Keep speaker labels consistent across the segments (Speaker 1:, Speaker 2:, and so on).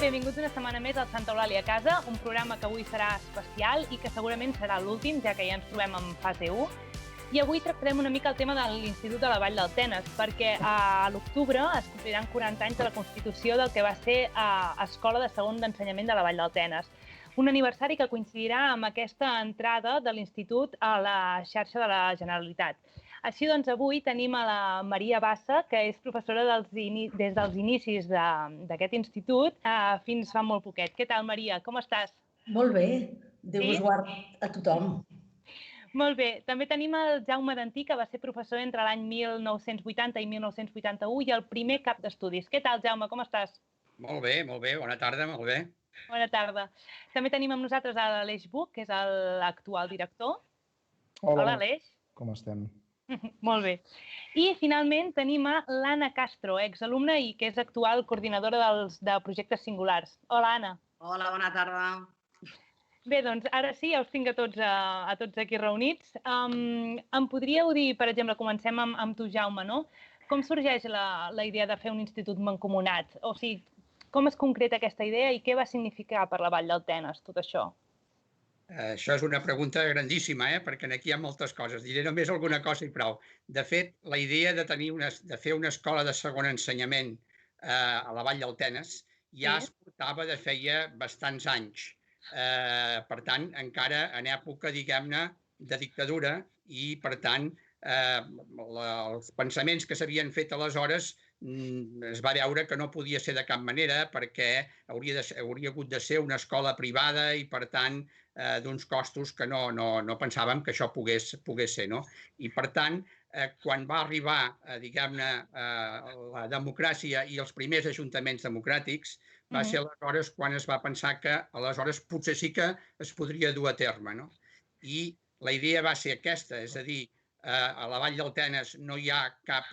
Speaker 1: benvinguts una setmana més al Santa Eulàlia a casa, un programa que avui serà especial i que segurament serà l'últim, ja que ja ens trobem en fase 1. I avui tractarem una mica el tema de l'Institut de la Vall del Tenes, perquè a l'octubre es compliran 40 anys de la constitució del que va ser Escola de Segon d'Ensenyament de la Vall del Tenes. Un aniversari que coincidirà amb aquesta entrada de l'Institut a la xarxa de la Generalitat. Així doncs, avui tenim a la Maria Bassa, que és professora des dels inicis d'aquest institut fins fa molt poquet. Què tal, Maria? Com estàs?
Speaker 2: Molt bé. Déu us guard a tothom.
Speaker 1: Molt bé. També tenim el Jaume Dantí, que va ser professor entre l'any 1980 i 1981 i el primer cap d'estudis. Què tal, Jaume? Com estàs?
Speaker 3: Molt bé. Bona tarda, molt bé.
Speaker 1: Bona tarda. També tenim amb nosaltres l'Aleix Buch, que és l'actual director.
Speaker 4: Hola,
Speaker 1: Aleix.
Speaker 4: Com estem?
Speaker 1: Molt bé. I finalment tenim a l'Anna Castro, exalumna i que és actual coordinadora de projectes singulars. Hola, Anna.
Speaker 5: Hola, bona tarda.
Speaker 1: Bé, doncs ara sí, ja us tinc a tots aquí reunits. Em podríeu dir, per exemple, comencem amb tu, Jaume, no? Com sorgeix la idea de fer un institut mancomunat? O sigui, com es concreta aquesta idea i què va significar per la Vall del Tenes tot això?
Speaker 3: Això és una pregunta grandíssima, perquè aquí hi ha moltes coses. Diré només alguna cosa i prou. De fet, la idea de fer una escola de segon ensenyament a la Vall del Tenes ja es portava de feia bastants anys. Per tant, encara en època, diguem-ne, de dictadura i, per tant, els pensaments que s'havien fet aleshores es va veure que no podia ser de cap manera perquè hauria hagut de ser una escola privada i, per tant, d'uns costos que no pensàvem que això pogués ser. I, per tant, quan va arribar, diguem-ne, la democràcia i els primers ajuntaments democràtics, va ser aleshores quan es va pensar que aleshores potser sí que es podria dur a terme. I la idea va ser aquesta, és a dir, a la Vall del Tenes no hi ha cap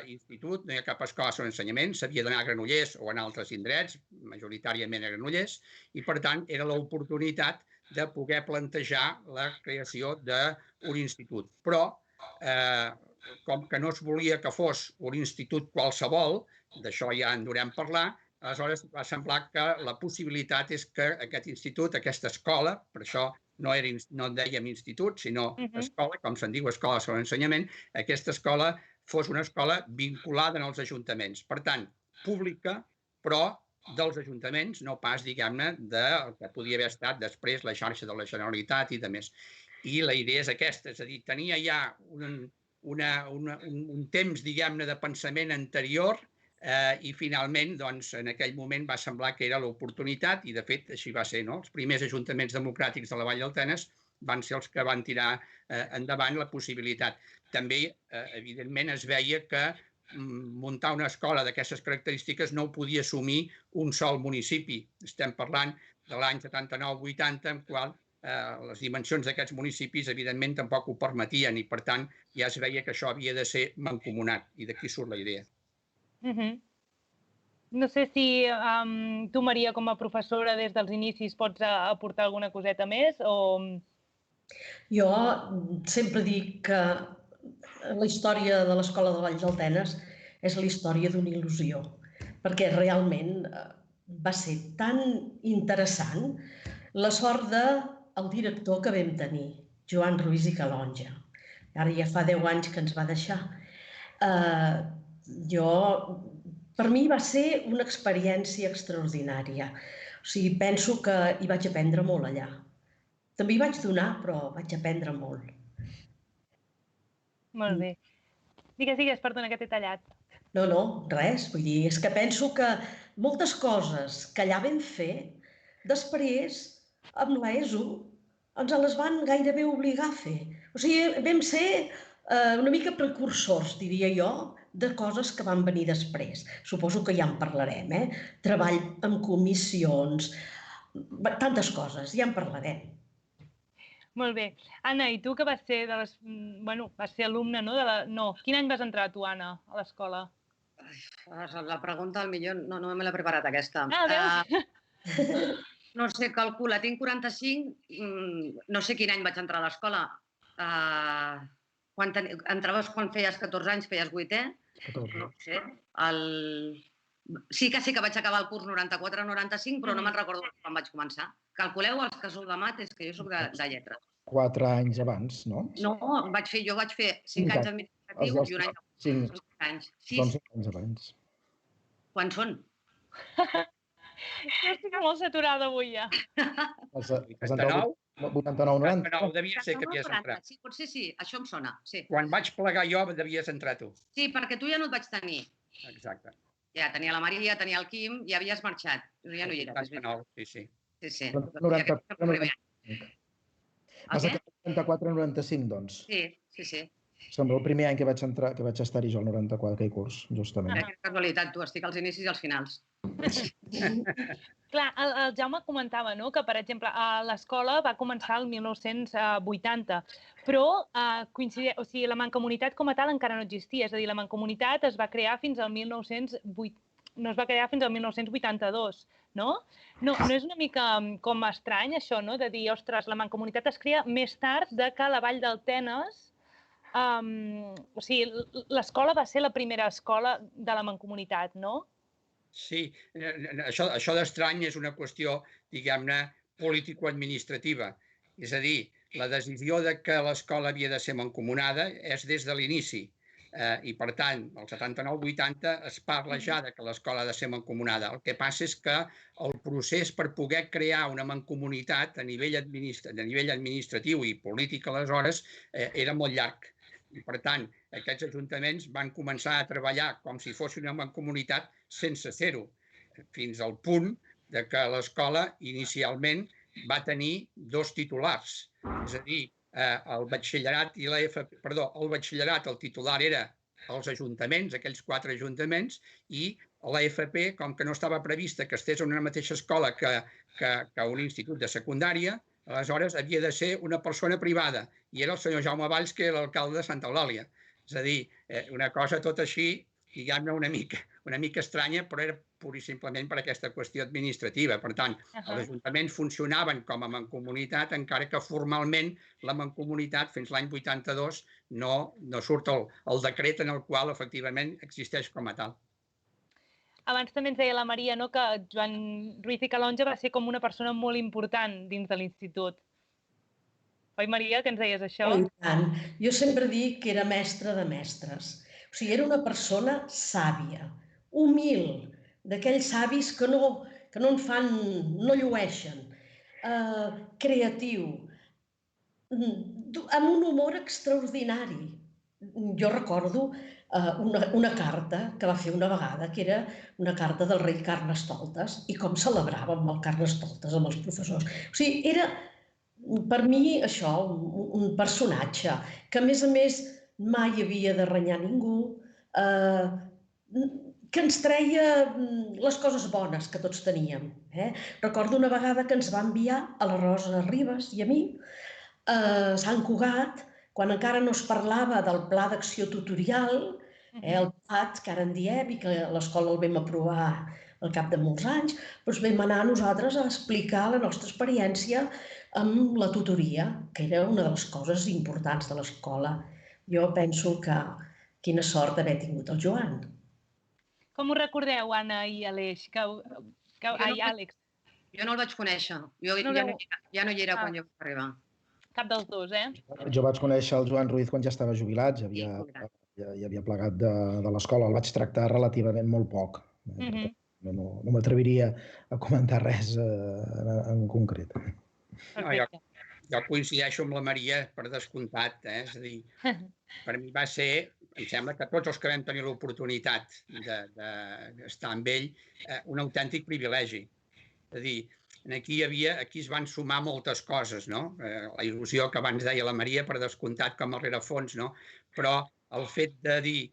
Speaker 3: institut, no hi ha cap escola de segon ensenyament, s'havia d'anar a Granollers o en altres indrets, majoritàriament a Granollers, i per tant era l'oportunitat de poder plantejar la creació d'un institut. Però, com que no es volia que fos un institut qualsevol, d'això ja en durem parlar, aleshores va semblar que la possibilitat és que aquest institut, aquesta escola, per això no en dèiem institut, sinó escola, com se'n diu, escola de segon ensenyament, aquesta escola fos una escola vinculada als ajuntaments. Per tant, pública, però dels ajuntaments, no pas, diguem-ne, del que podia haver estat després la xarxa de la Generalitat i de més. I la idea és aquesta, és a dir, tenia ja un temps, diguem-ne, de pensament anterior i finalment, doncs, en aquell moment va semblar que era l'oportunitat i, de fet, així va ser. Els primers ajuntaments democràtics de la Vall del Tenes van ser els que van tirar endavant la possibilitat. També, evidentment, es veia que muntar una escola d'aquestes característiques no ho podia assumir un sol municipi. Estem parlant de l'any 79-80, en qual les dimensions d'aquests municipis, evidentment, tampoc ho permetien i, per tant, ja es veia que això havia de ser mancomunat i d'aquí surt la idea.
Speaker 1: No sé si tu, Maria, com a professora des dels inicis pots aportar alguna coseta més o...
Speaker 2: Jo sempre dic que la història de l'Escola de Vall del Tenes és la història d'una il·lusió, perquè realment va ser tan interessant la sort del director que vam tenir, Joan Ruiz i Calonja. Ara ja fa 10 anys que ens va deixar. Per mi va ser una experiència extraordinària. O sigui, penso que hi vaig aprendre molt allà. També hi vaig donar, però vaig aprendre molt.
Speaker 1: Molt bé. Digues, perdona, que t'he tallat.
Speaker 2: No, res. Vull dir, és que penso que moltes coses que allà vam fer, després, amb l'ESO, ens les van gairebé obligar a fer. O sigui, vam ser una mica precursors, diria jo, de coses que van venir després. Suposo que ja en parlarem, Treball amb comissions, tantes coses, ja en parlarem.
Speaker 1: Molt bé. Anna, i tu que vas ser alumna, no? No, quin any vas entrar tu, Anna, a l'escola?
Speaker 5: La pregunta, potser no me l'he preparat, aquesta.
Speaker 1: Veus?
Speaker 5: No sé, calcula, tinc 45, no sé quin any vaig entrar a l'escola. Entraves quan feies 14 anys, feies 8è?
Speaker 4: 14.
Speaker 5: No sé, el Sí que sé que vaig acabar el curs 94-95, però no me'n recordo quan vaig començar. Calculeu els que sou de mates, que jo soc de lletres.
Speaker 4: 4 anys abans, no?
Speaker 5: No, jo vaig fer 5 anys administratius i un any de 5 anys.
Speaker 4: 6 anys abans.
Speaker 5: Quants són?
Speaker 1: Jo estic molt saturada avui ja.
Speaker 3: 89?
Speaker 4: 89-90?
Speaker 3: No, devia ser que havies entrat.
Speaker 5: Sí, potser sí, això em sona.
Speaker 3: Quan vaig plegar jo, devies entrar tu.
Speaker 5: Sí, perquè tu ja no et vaig tenir.
Speaker 3: Exacte.
Speaker 5: Ja, tenia la Maria, tenia el Quim, ja havies marxat. Ja no hi eres.
Speaker 3: 89, sí.
Speaker 5: Sí.
Speaker 4: 94-95. Vas acabar 94-95, doncs.
Speaker 5: Sí.
Speaker 4: Sembla el primer any que vaig estar-hi jo, el 94, aquell curs, justament.
Speaker 5: Quina casualitat, tu estic als inicis i als finals.
Speaker 1: Clar, el Jaume comentava que, per exemple, l'escola va començar el 1980, però la mancomunitat com a tal encara no existia. És a dir, la mancomunitat es va crear fins al 1982, no? No és una mica com estrany, això, no? De dir, ostres, la mancomunitat es crea més tard que la Vall del Tenes. O sigui, l'escola va ser la primera escola de la mancomunitat, no?
Speaker 3: Sí, això d'estrany és una qüestió, diguem-ne, político-administrativa. És a dir, la decisió que l'escola havia de ser mancomunada és des de l'inici. I, per tant, al 79-80 es parla ja que l'escola ha de ser mancomunada. El que passa és que el procés per poder crear una mancomunitat a nivell administratiu i polític aleshores era molt llarg. I, per tant, aquests ajuntaments van començar a treballar com si fos una mancomunitat sense ser-ho, fins al punt que l'escola inicialment va tenir 2 titulars. És a dir, el batxillerat i l'EFP, perdó, el batxillerat, el titular era els ajuntaments, aquells 4 ajuntaments, i l'EFP, com que no estava prevista que estés en una mateixa escola que un institut de secundària, aleshores havia de ser una persona privada, i era el senyor Jaume Valls, que era l'alcalde de Santa Eulàlia. És a dir, una cosa tot així, diguem-ne, una mica estranya, però era pur i simplement per aquesta qüestió administrativa. Per tant, els ajuntaments funcionaven com a mancomunitat, encara que formalment la mancomunitat, fins l'any 82, no surt el decret en el qual, efectivament, existeix com a tal.
Speaker 1: Abans també ens deia la Maria que Joan Ruiz i Calonge va ser com una persona molt important dins de l'institut. Oi, Maria, que ens deies això?
Speaker 2: Oh, i tant. Jo sempre dic que era mestre de mestres. O sigui, era una persona sàvia, humil, d'aquells savis que no en fan, no llueixen, creatiu, amb un humor extraordinari. Jo recordo una carta que va fer una vegada, que era una carta del rei Carnestoltes, i com celebràvem el Carnestoltes amb els professors. O sigui, era per mi això, un personatge que a més mai havia de renyar ningú, que ens treia les coses bones que tots teníem. Recordo una vegada que ens va enviar a la Rosa Ribas i a mi a Sant Cugat, quan encara no es parlava del pla d'acció tutorial, el PAT, que ara en diem, i que a l'escola el vam aprovar al cap de molts anys, doncs vam anar nosaltres a explicar la nostra experiència amb la tutoria, que era una de les coses importants de l'escola. Jo penso que quina sort haver tingut el Joan.
Speaker 1: Com ho recordeu, Anna i Aleix? Àlex.
Speaker 5: Jo no el vaig conèixer. Jo ja no hi era quan jo vaig arribar.
Speaker 1: Cap dels dos,
Speaker 4: Jo vaig conèixer el Joan Ruiz quan ja estava jubilat, ja havia plegat de l'escola. El vaig tractar relativament molt poc. No m'atreviria a comentar res en concret.
Speaker 3: Jo coincideixo amb la Maria per descomptat. És a dir, per mi va ser, em sembla que tots els que vam tenir l'oportunitat d'estar amb ell, un autèntic privilegi. És a dir, aquí es van sumar moltes coses, no? La il·lusió que abans deia la Maria, per descomptat, com a rerefons, no? Però el fet de dir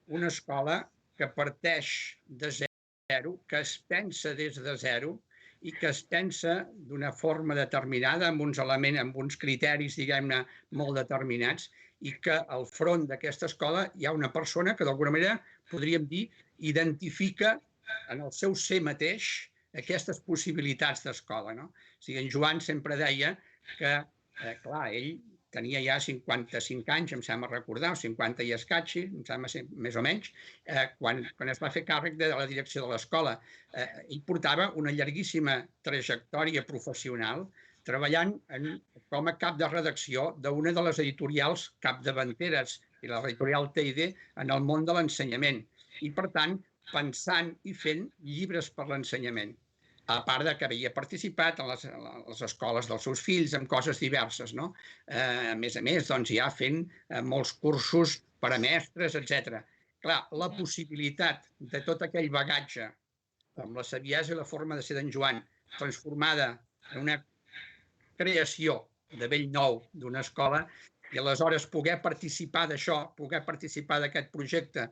Speaker 3: una escola que parteix de zero, que es pensa des de zero i que es pensa d'una forma determinada, amb uns elements, amb uns criteris, diguem-ne, molt determinats, i que al front d'aquesta escola hi ha una persona que, d'alguna manera, podríem dir, identifica en el seu ser mateix aquestes possibilitats d'escola. O sigui, en Joan sempre deia que, clar, ell tenia ja 55 anys, em sembla recordar, o 50 i escaig, em sembla més o menys, quan es va fer càrrec de la direcció de l'escola. Ell portava una llarguíssima trajectòria professional treballant com a cap de redacció d'una de les editorials capdavanteres, i l'editorial Teide, en el món de l'ensenyament. I, per tant, pensant i fent llibres per l'ensenyament. A part que havia participat en les escoles dels seus fills, en coses diverses, no? A més, doncs, ja fent molts cursos per a mestres, etc. Clar, la possibilitat de tot aquell bagatge, amb la saviesa i la forma de ser d'en Joan, transformada en una creació de bell nou d'una escola, i aleshores poder participar d'això, poder participar d'aquest projecte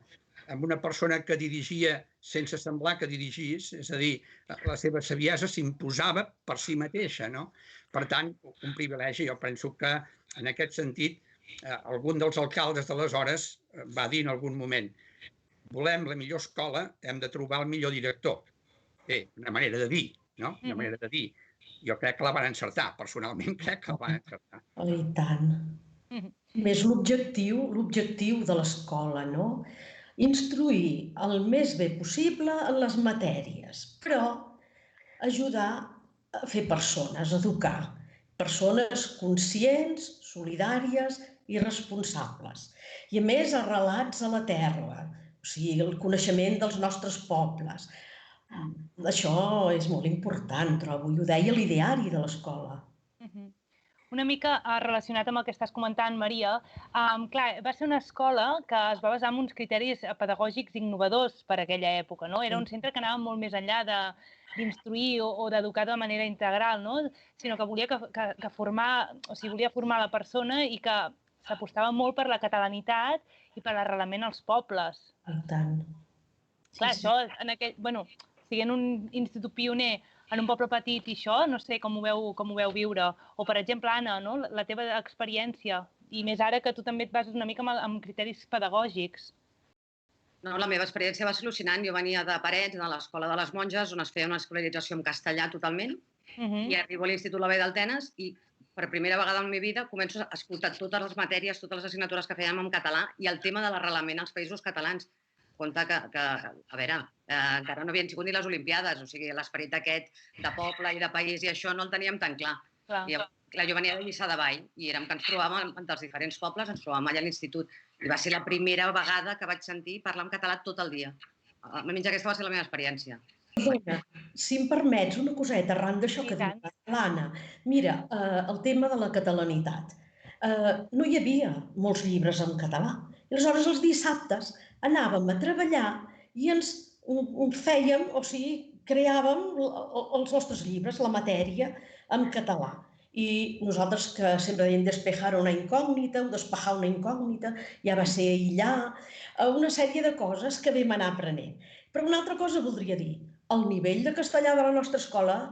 Speaker 3: amb una persona que dirigia sense semblar que dirigís, és a dir, la seva saviesa s'imposava per si mateixa, no? Per tant, un privilegi. Jo penso que, en aquest sentit, algun dels alcaldes d'aleshores va dir en algun moment: volem la millor escola, hem de trobar el millor director. Bé, una manera de dir, no? Una manera de dir. Jo crec que la van encertar, personalment crec que la van encertar.
Speaker 2: I tant. Més l'objectiu de l'escola, no? Instruir el més bé possible en les matèries, però ajudar a fer persones, educar. Persones conscients, solidàries i responsables. I a més, arrelats a la terra, o sigui, el coneixement dels nostres pobles. Això és molt important, trobo, i ho deia l'ideari de l'escola.
Speaker 1: Una mica relacionat amb el que estàs comentant, Maria, clar, va ser una escola que es va basar en uns criteris pedagògics innovadors per aquella època, no? Era un centre que anava molt més enllà d'instruir o d'educar de manera integral, no? Sinó que volia volia formar la persona i que s'apostava molt per la catalanitat i per l'arrelament als pobles.
Speaker 2: I tant.
Speaker 1: Clar, això, sent un institut pioner en un poble petit i això, no sé com ho veu viure. O, per exemple, Anna, no? La teva experiència, i més ara que tu també et bases una mica en criteris pedagògics.
Speaker 5: No, la meva experiència va ser al·lucinant. Jo venia de Parets, de l'Escola de les Monges, on es feia una escolarització en castellà totalment, i arribo a l'Institut La Vall d'Altenes i per primera vegada en la meva vida començo a escoltar totes les matèries, totes les assignatures que fèiem en català i el tema de l'arrelament als països catalans. Compte que, a veure, encara no havien sigut ni les Olimpiades, o sigui, l'esperit aquest de poble i de país i això no el teníem tan clar. I clar, jo venia de Lliçà de Vall i érem que ens trobàvem entre els diferents pobles, ens trobàvem allà a l'institut. I va ser la primera vegada que vaig sentir parlar en català tot el dia. Almenys aquesta va ser la meva experiència.
Speaker 2: Perdona, si em permets una coseta arran d'això que diu l'Anna. Mira, el tema de la catalanitat. No hi havia molts llibres en català. I aleshores els dissabtes anàvem a treballar i ens fèiem, o sigui, creàvem els nostres llibres, la matèria, en català. I nosaltres que sempre dèiem despejar una incògnita o despejar una incògnita, ja va ser aïllar, una sèrie de coses que vam anar aprenent. Però una altra cosa voldria dir, el nivell de castellà de la nostra escola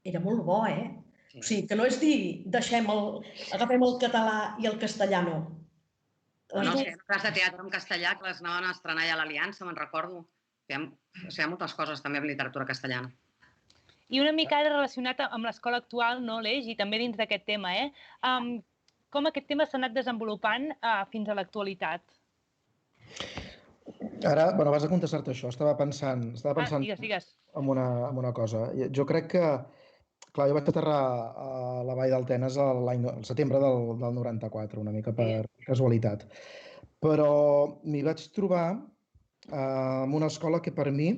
Speaker 2: era molt bo, O sigui, que no és dir, agafem el català i el castellà no.
Speaker 5: No sé, obres de teatre en castellà que les anaven a estrenar ja a l'Aliança, me'n recordo. Fèiem moltes coses també amb literatura castellana.
Speaker 1: I una mica ara relacionat amb l'escola actual, no, Aleix, i també dins d'aquest tema, com aquest tema s'ha anat desenvolupant fins a l'actualitat?
Speaker 4: Ara, vas a contestar-te això. Estava pensant en una cosa. Jo crec que, clar, jo vaig aterrar a la Vall d'Altenes al setembre del 94, una mica per casualitat. Però m'hi vaig trobar en una escola que per mi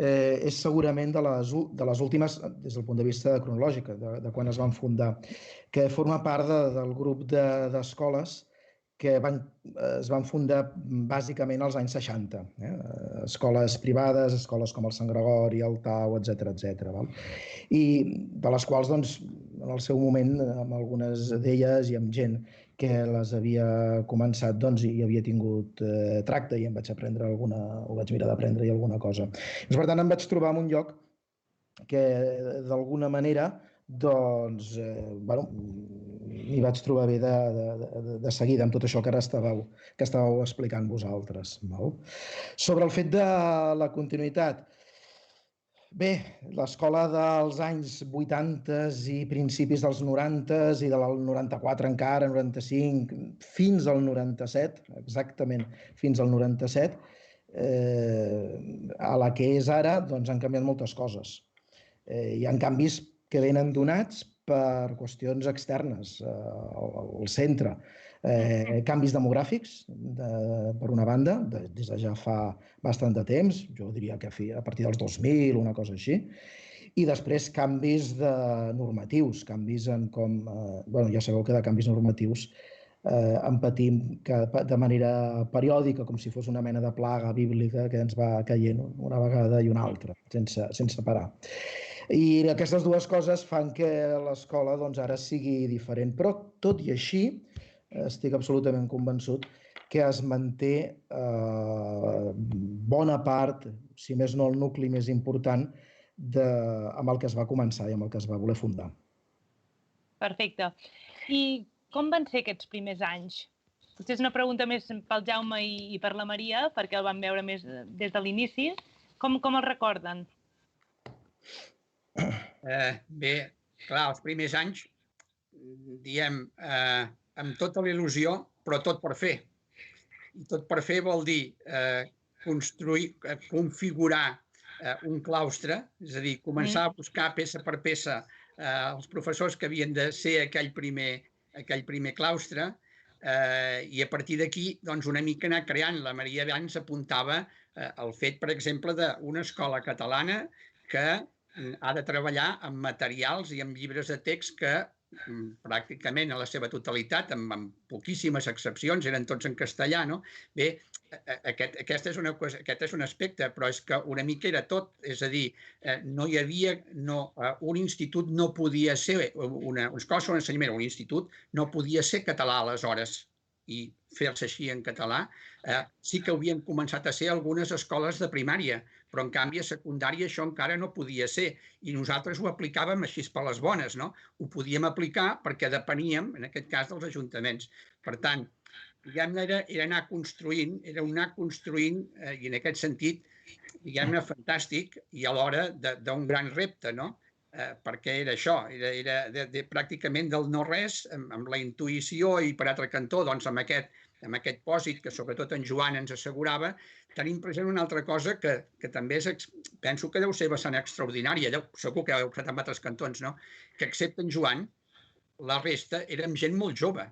Speaker 4: és segurament de les últimes, des del punt de vista cronològic, de quan es van fundar, que forma part del grup d'escoles que es van fundar bàsicament als anys 60. Escoles privades, escoles com el Sant Gregori, el Tau, etc. I de les quals, doncs, en el seu moment, amb algunes d'elles i amb gent que les havia començat, doncs, hi havia tingut tracte i em vaig aprendre o vaig mirar d'aprendre-hi alguna cosa. Per tant, em vaig trobar en un lloc que, d'alguna manera, doncs, m'hi vaig trobar bé de seguida amb tot això que ara estàveu explicant vosaltres. Sobre el fet de la continuïtat, Bé, l'escola dels anys 80 i principis dels 90 i del 94 encara, 95, fins al 97, exactament fins al 97, a la que és ara, doncs han canviat moltes coses. Hi ha canvis que venen donats per qüestions externes al centre. Canvis demogràfics, per una banda, des de ja fa bastant de temps, jo diria que a partir dels 2000, una cosa així, i després canvis normatius, canvis en com... ja sabeu que de canvis normatius en patim de manera periòdica, com si fos una mena de plaga bíblica que ens va caient una vegada i una altra, sense parar. I aquestes dues coses fan que l'escola ara sigui diferent, però tot i així estic absolutament convençut que es manté bona part, si més no el nucli més important, amb el que es va començar i amb el que es va voler fundar.
Speaker 1: Perfecte. I com van ser aquests primers anys? Potser és una pregunta més pel Jaume i per la Maria, perquè el van veure més des de l'inici. Com el recorden?
Speaker 3: Bé, clar, els primers anys, diem, amb tota la il·lusió, però tot per fer. I tot per fer vol dir construir, configurar un claustre, és a dir, començar a buscar peça per peça els professors que havien de ser aquell primer claustre i a partir d'aquí una mica anar creant. La Maria abans apuntava el fet, per exemple, d'una escola catalana que ha de treballar amb materials i amb llibres de text que pràcticament a la seva totalitat, amb poquíssimes excepcions, eren tots en castellà, no? Bé, aquest és un aspecte, però és que una mica era tot, és a dir, no hi havia, un institut no podia ser, una escola sobre ensenyament, un institut no podia ser català aleshores i fer-se així en català. Sí que havien començat a ser algunes escoles de primària, però en canvi a secundària això encara no podia ser i nosaltres ho aplicàvem així per les bones, no? Ho podíem aplicar perquè depeníem, en aquest cas, dels ajuntaments. Per tant, era anar construint, i en aquest sentit, diguem-ne, fantàstic i alhora d'un gran repte, no? Perquè era això, era pràcticament del no-res, amb la intuïció i per altre cantó, doncs amb aquest pòsit que sobretot en Joan ens assegurava, tenim present una altra cosa que també penso que deu ser bastant extraordinària, segur que heu fet amb altres cantons, no? Que excepte en Joan, la resta érem gent molt jove.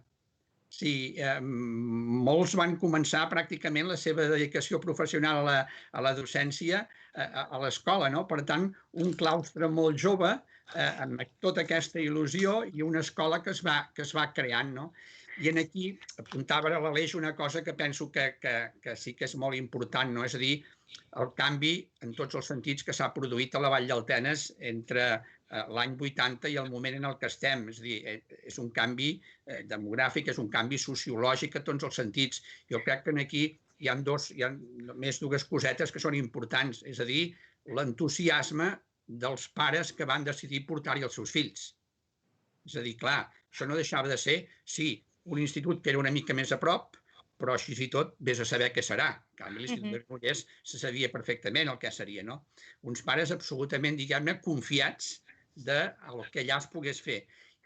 Speaker 3: Sí, molts van començar pràcticament la seva dedicació professional a la docència a l'escola, no? Per tant, un claustre molt jove, amb tota aquesta il·lusió i una escola que es va creant, no? I aquí apuntava a l'Aleix una cosa que penso que sí que és molt important, no? És a dir, el canvi en tots els sentits que s'ha produït a la Vall d'Altenes entre l'any 80 i el moment en el que estem. És a dir, és un canvi demogràfic, és un canvi sociològic a tots els sentits. Jo crec que aquí hi ha més dues cosetes que són importants. És a dir, l'entusiasme dels pares que van decidir portar-hi els seus fills. És a dir, clar, això no deixava de ser, sí, un institut que era una mica més a prop, però així i tot vés a saber què serà. En canvi, l'Institut de Granollers se sabia perfectament el que seria, no? Uns pares absolutament, diguem-ne, confiats del que allà es pogués fer.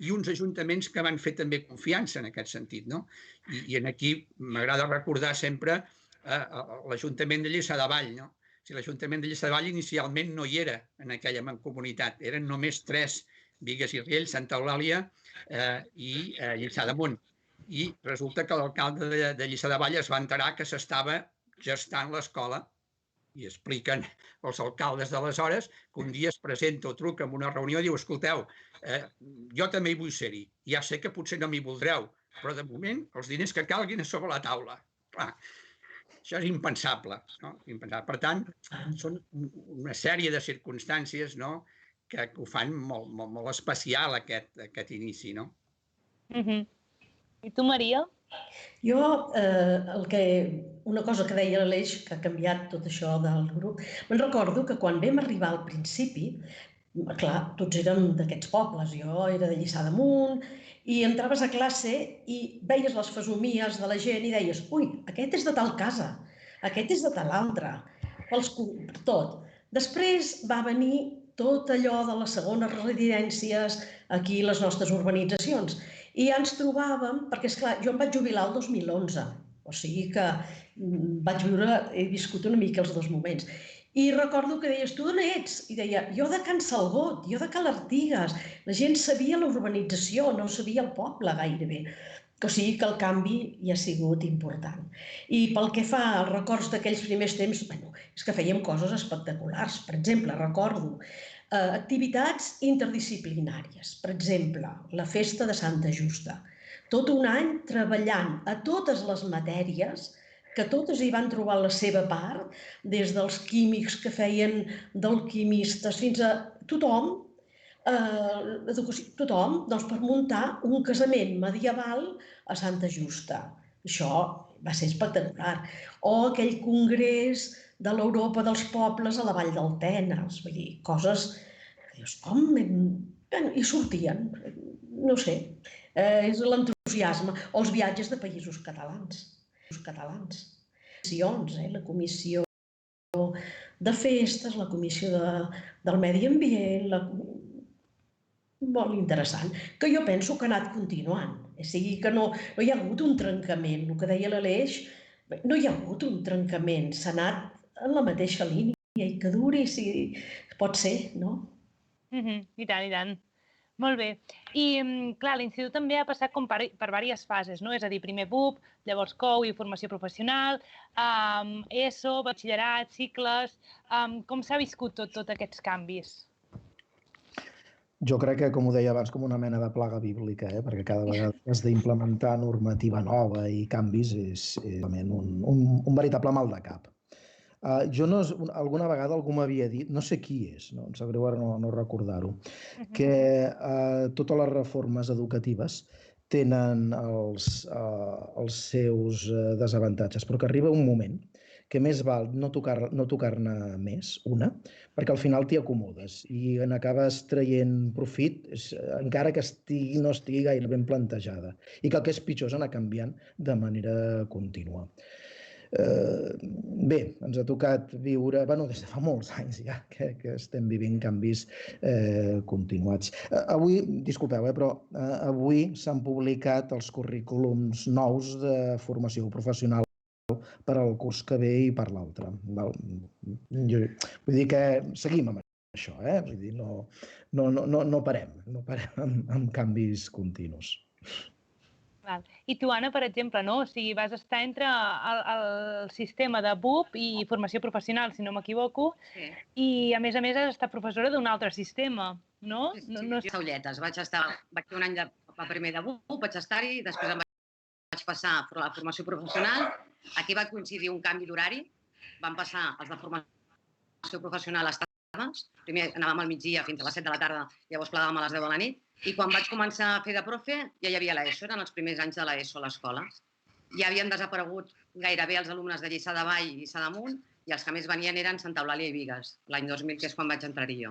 Speaker 3: I uns ajuntaments que van fer també confiança en aquest sentit, no? I aquí m'agrada recordar sempre l'Ajuntament de Lliçà de Vall, no? L'Ajuntament de Lliçà de Vall inicialment no hi era en aquella mancomunitat, eren només 3, Bigues i Riells, Santa Eulàlia i Lliçà d'Amunt. I resulta que l'alcalde de Lliçà de Vall es va enterar que s'estava gestant l'escola i expliquen els alcaldes d'aleshores que un dia es presenta o truca en una reunió i diu, escolteu, jo també hi vull ser-hi, ja sé que potser no m'hi voldreu, però de moment els diners que calguin és sobre la taula. Clar, això és impensable, no? Per tant, són una sèrie de circumstàncies que ho fan molt especial aquest inici, no?
Speaker 1: I tu, Maria?
Speaker 2: Jo, una cosa que deia l'Aleix, que ha canviat tot això del grup, me'n recordo que quan vam arribar al principi, clar, tots érem d'aquests pobles, jo era de Lliçà d'Amunt, i entraves a classe i veies les fesomies de la gent i deies, ui, aquest és de tal casa, aquest és de tal altra, tot. Després va venir tot allò de les segones residències aquí a les nostres urbanitzacions. I ja ens trobàvem, perquè esclar, jo em vaig jubilar el 2011, o sigui que he viscut una mica els dos moments. I recordo que deies, tu d'on ets? I deia, jo de Can Salgot, jo de Cal Artigues. La gent sabia la urbanització, no sabia el poble gairebé. O sigui que el canvi hi ha sigut important. I pel que fa als records d'aquells primers temps, és que fèiem coses espectaculars. Per exemple, recordo activitats interdisciplinàries. Per exemple, la festa de Santa Justa. Tot un any treballant a totes les matèries, que totes hi van trobar la seva part, des dels químics que feien d'alquimistes fins a tothom, doncs per muntar un casament medieval a Santa Justa. Això va ser espectacular. O aquell congrés de l'Europa dels pobles a la Vall del Tenes. Vull dir, coses que dius, com? I sortien, no sé, és l'entusiasme. O els viatges de països catalans. La comissió de festes, la comissió del medi ambient, molt interessant, que jo penso que ha anat continuant. O sigui que no hi ha hagut un trencament. El que deia l'Aleix, no hi ha hagut un trencament. S'ha anat en la mateixa línia i que duri, si pot ser, no?
Speaker 1: I tant, i tant. Molt bé. I, clar, l'institut també ha passat per diverses fases, no? És a dir, primer BUP, llavors COU i formació professional, ESO, batxillerat, cicles... Com s'ha viscut tots aquests canvis?
Speaker 4: Jo crec que, com ho deia abans, com una mena de plaga bíblica, perquè cada vegada has d'implementar normativa nova i canvis és un veritable mal de cap. Jo alguna vegada algú m'havia dit, no sé qui és, em sap greu ara no recordar-ho, que totes les reformes educatives tenen els seus desavantatges, però que arriba un moment que més val no tocar-ne més, una, perquè al final t'hi acomodes i n'acabes traient profit, encara que no estigui gaire ben plantejada, i que el que és pitjor és anar canviant de manera contínua. Bé, ens ha tocat viure, des de fa molts anys ja, que estem vivint canvis continuats. Avui, disculpeu, però avui s'han publicat els currículums nous de formació professional per al curs que ve i per l'altre. Vull dir que seguim amb això, vull dir, no parem amb canvis continus.
Speaker 1: I tu, Anna, per exemple, no? O sigui, vas estar entre el sistema de BUP i formació professional, si no m'equivoco, i a més has estat professora d'un altre sistema, no?
Speaker 5: Sí, Saulletes. Vaig fer un any de primer de BUP, vaig estar-hi, després em vaig passar a la formació professional. Aquí va coincidir un canvi d'horari. Van passar els de formació professional a les tardes. Primer anàvem al migdia fins a les 7 de la tarda, llavors plegàvem a les 10 de la nit. I quan vaig començar a fer de profe, ja hi havia l'ESO, eren els primers anys de l'ESO a l'escola. Ja havien desaparegut gairebé els alumnes de Lliçà de Vall i Lliçà d'Amunt, i els que més venien eren Santa Eulàlia i Bigues, l'any 2000, que és quan vaig entrar-hi jo.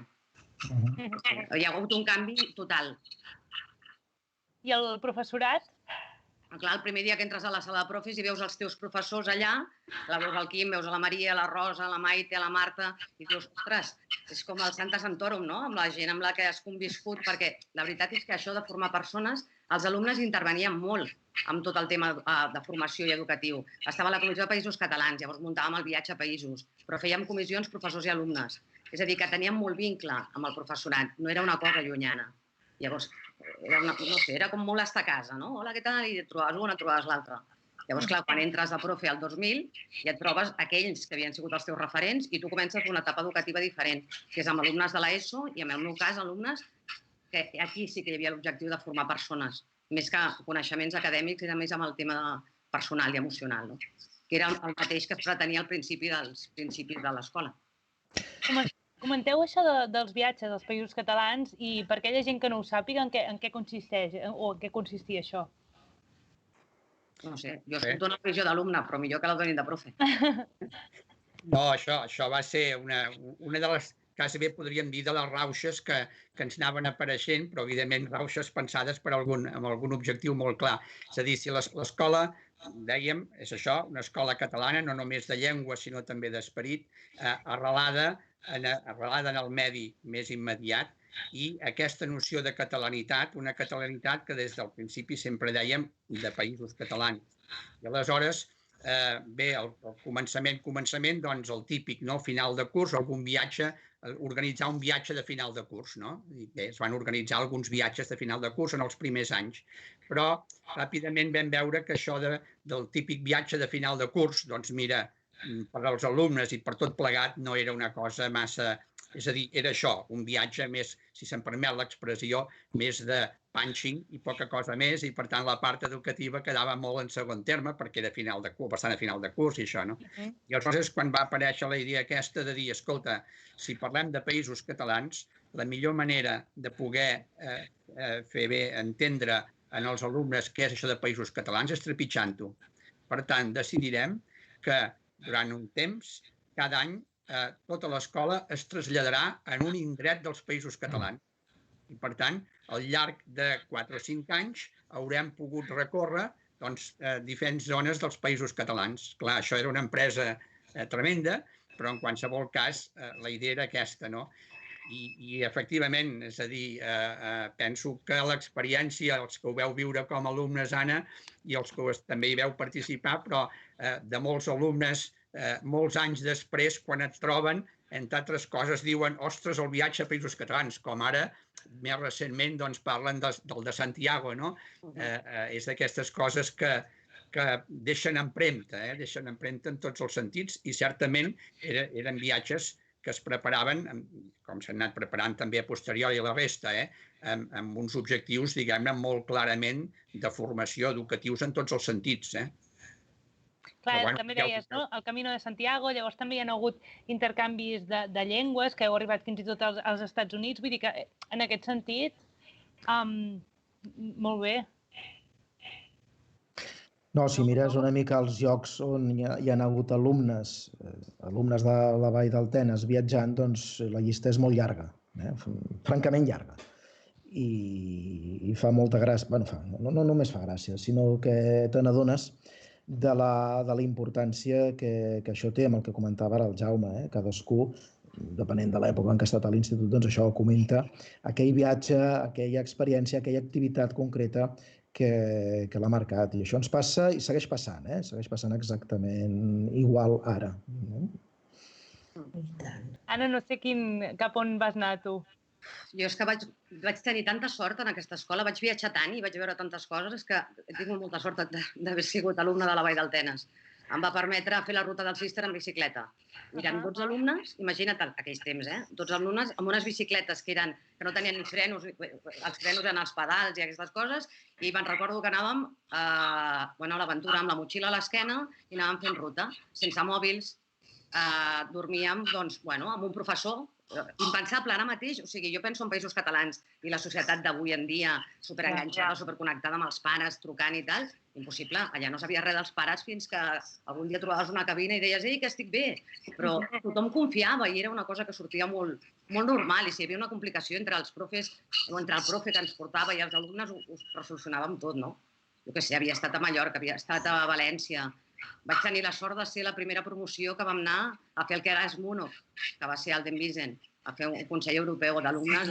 Speaker 5: Hi ha hagut un canvi total.
Speaker 1: I el professorat?
Speaker 5: Clar, el primer dia que entres a la sala de profes i veus els teus professors allà, veus el Quim, veus la Maria, la Rosa, la Maite, la Marta, i dius, ostres, és com el Santa Santorum, no?, amb la gent amb la que has conviscut, perquè la veritat és que això de formar persones, els alumnes intervenien molt amb tot el tema de formació i educatiu. Estava a la Comissió de Països Catalans, llavors muntàvem el viatge a països, però fèiem comissions professors i alumnes. És a dir, que teníem molt vincle amb el professorat, no era una cosa llunyana. Llavors, era com molt estar a casa, no? Hola, què tal? I et trobaves una, et trobaves l'altra. Llavors, clar, quan entres a profe al 2000, ja et trobes aquells que havien sigut els teus referents i tu comences una etapa educativa diferent, que és amb alumnes de l'ESO i, en el meu cas, alumnes que aquí sí que hi havia l'objectiu de formar persones, més que coneixements acadèmics, era més amb el tema personal i emocional, que era el mateix que es pretenia al principi dels principis de l'escola.
Speaker 1: Comenteu això dels viatges als països catalans i per aquella gent que no ho sàpiga, en què consisteix o en què consistia això?
Speaker 5: No sé, jo soc una visió d'alumne, però millor que la donin de profe.
Speaker 3: No, això va ser una de les, quasi bé podríem dir, de les rauxes que ens anaven apareixent, però evidentment rauxes pensades amb algun objectiu molt clar. És a dir, si l'escola dèiem, és això, una escola catalana, no només de llengua, sinó també d'esperit, arrelada en el medi més immediat, i aquesta noció de catalanitat, una catalanitat que des del principi sempre dèiem de països catalans. I aleshores, bé, al començament, doncs el típic, no? Final de curs, algun viatge, organitzar un viatge de final de curs, no? I bé, es van organitzar alguns viatges de final de curs en els primers anys, però ràpidament vam veure que això del típic viatge de final de curs, doncs mira, per als alumnes i per tot plegat no era una cosa massa... És a dir, era això, un viatge més, si se'm permet l'expressió, més de punching i poca cosa més, i per tant la part educativa quedava molt en segon terme perquè era final de curs, bastant a final de curs i això, no? I aleshores quan va aparèixer la idea aquesta de dir, escolta, si parlem de països catalans, la millor manera de poder fer bé entendre en els alumnes què és això de països catalans és trepitjant-ho. Per tant, decidirem que durant un temps, cada any, tota l'escola es traslladarà en un indret dels països catalans. I, per tant, al llarg de 4 o 5 anys haurem pogut recórrer diferents zones dels països catalans. Clar, això era una empresa tremenda, però en qualsevol cas la idea era aquesta, no? I efectivament, és a dir, penso que l'experiència, els que ho veu viure com a alumnes, Anna, i els que també hi veu participar, però de molts alumnes, molts anys després, quan et troben, entre altres coses, diuen, ostres, el viatge a països catalans, com ara, més recentment, parlen del de Santiago, no? És d'aquestes coses que deixen empremta, deixen empremta en tots els sentits, i certament eren viatges que es preparaven, com s'han anat preparant també a posteriori a la resta, amb uns objectius, diguem-ne, molt clarament de formació educatius en tots els sentits.
Speaker 1: Clar, també deies, no? El Camino de Santiago, llavors també hi ha hagut intercanvis de llengües que heu arribat fins i tot als Estats Units, vull dir que en aquest sentit, molt bé.
Speaker 4: No, si mires una mica els llocs on hi ha hagut alumnes de la Vall del Tenes viatjant, doncs la llista és molt llarga, francament llarga. I fa molta gràcia, no només fa gràcia, sinó que te n'adones de la importància que això té, amb el que comentava ara el Jaume. Cadascú, depenent de l'època en què ha estat a l'institut, doncs això ho comenta, aquell viatge, aquella experiència, aquella activitat concreta que l'ha marcat. I això ens passa i segueix passant, segueix passant exactament igual ara.
Speaker 1: Anna, no sé cap on vas anar tu.
Speaker 5: Jo és que vaig tenir tanta sort en aquesta escola, vaig viatjar tant i vaig veure tantes coses, és que he tingut molta sort d'haver sigut alumne de la Vall del Tenes. Em va permetre fer la ruta del Cister en bicicleta. Eren 12 alumnes, imagina't aquells temps, 12 alumnes amb unes bicicletes que no tenien ni frenos, els frenos eren els pedals i aquestes coses, i me'n recordo que anàvem a l'aventura amb la motxilla a l'esquena i anàvem fent ruta, sense mòbils, dormíem amb un professor, impensable ara mateix. O sigui, jo penso en països catalans i la societat d'avui en dia superenganxada, superconnectada amb els pares, trucant i tal, impossible. Allà no sabia res dels pares fins que algun dia trobaves una cabina i deies, ei, que estic bé. Però tothom confiava i era una cosa que sortia molt normal, i si hi havia una complicació entre els profes o entre el profe que ens portava i els alumnes, ho resolucionàvem tot, no? Jo què sé, havia estat a Mallorca, havia estat a València. Vaig tenir la sort de ser la primera promoció que vam anar a fer el que era Erasmus, que va ser al Denvisen, a fer un Consell Europeu d'alumnes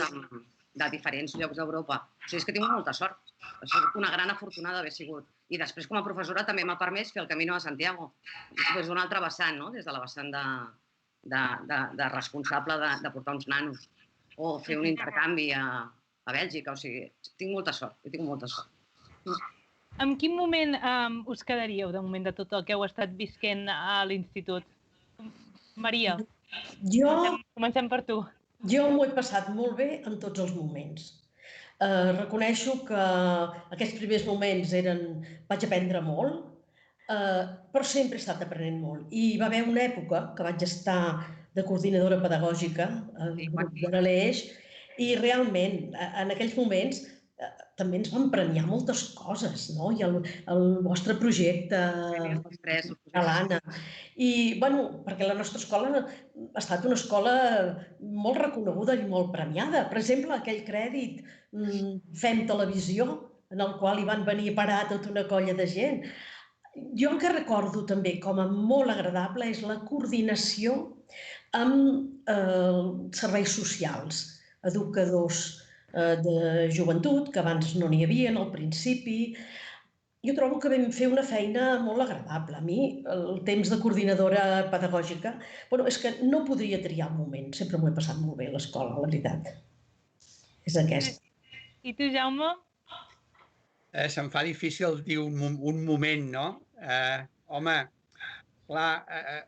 Speaker 5: de diferents llocs d'Europa. O sigui, és que he tingut molta sort. És una gran afortunada d'haver sigut. I després, com a professora, també m'ha permès fer el Camino de Santiago, des d'un altre vessant, no? Des de la vessant de responsable de portar uns nanos. O fer un intercanvi a Bèlgica. O sigui, he tingut molta sort. He tingut molta sort.
Speaker 1: En quin moment us quedaríeu, de moment, de tot el que heu estat visquent a l'institut? Maria, comencem per tu.
Speaker 2: Jo m'ho he passat molt bé en tots els moments. Reconeixo que aquests primers moments vaig aprendre molt, però sempre he estat aprenent molt. I hi va haver una època que vaig estar de coordinadora pedagògica al grup de l'Aleix, i realment, en aquells moments, també ens van premiar moltes coses, no? I el vostre projecte, l'Anna. I, perquè la nostra escola ha estat una escola molt reconeguda i molt premiada. Per exemple, aquell crèdit Fem Televisió, en el qual hi van venir a parar tota una colla de gent. Jo el que recordo també com a molt agradable és la coordinació amb serveis socials, educadors de joventut, que abans no n'hi havia al principi. Jo trobo que vam fer una feina molt agradable. A mi, el temps de coordinadora pedagògica, és que no podria triar un moment. Sempre m'ho he passat molt bé a l'escola, la veritat. És aquest.
Speaker 1: I tu, Jaume?
Speaker 3: Se'm fa difícil dir un moment, no? Home, clar,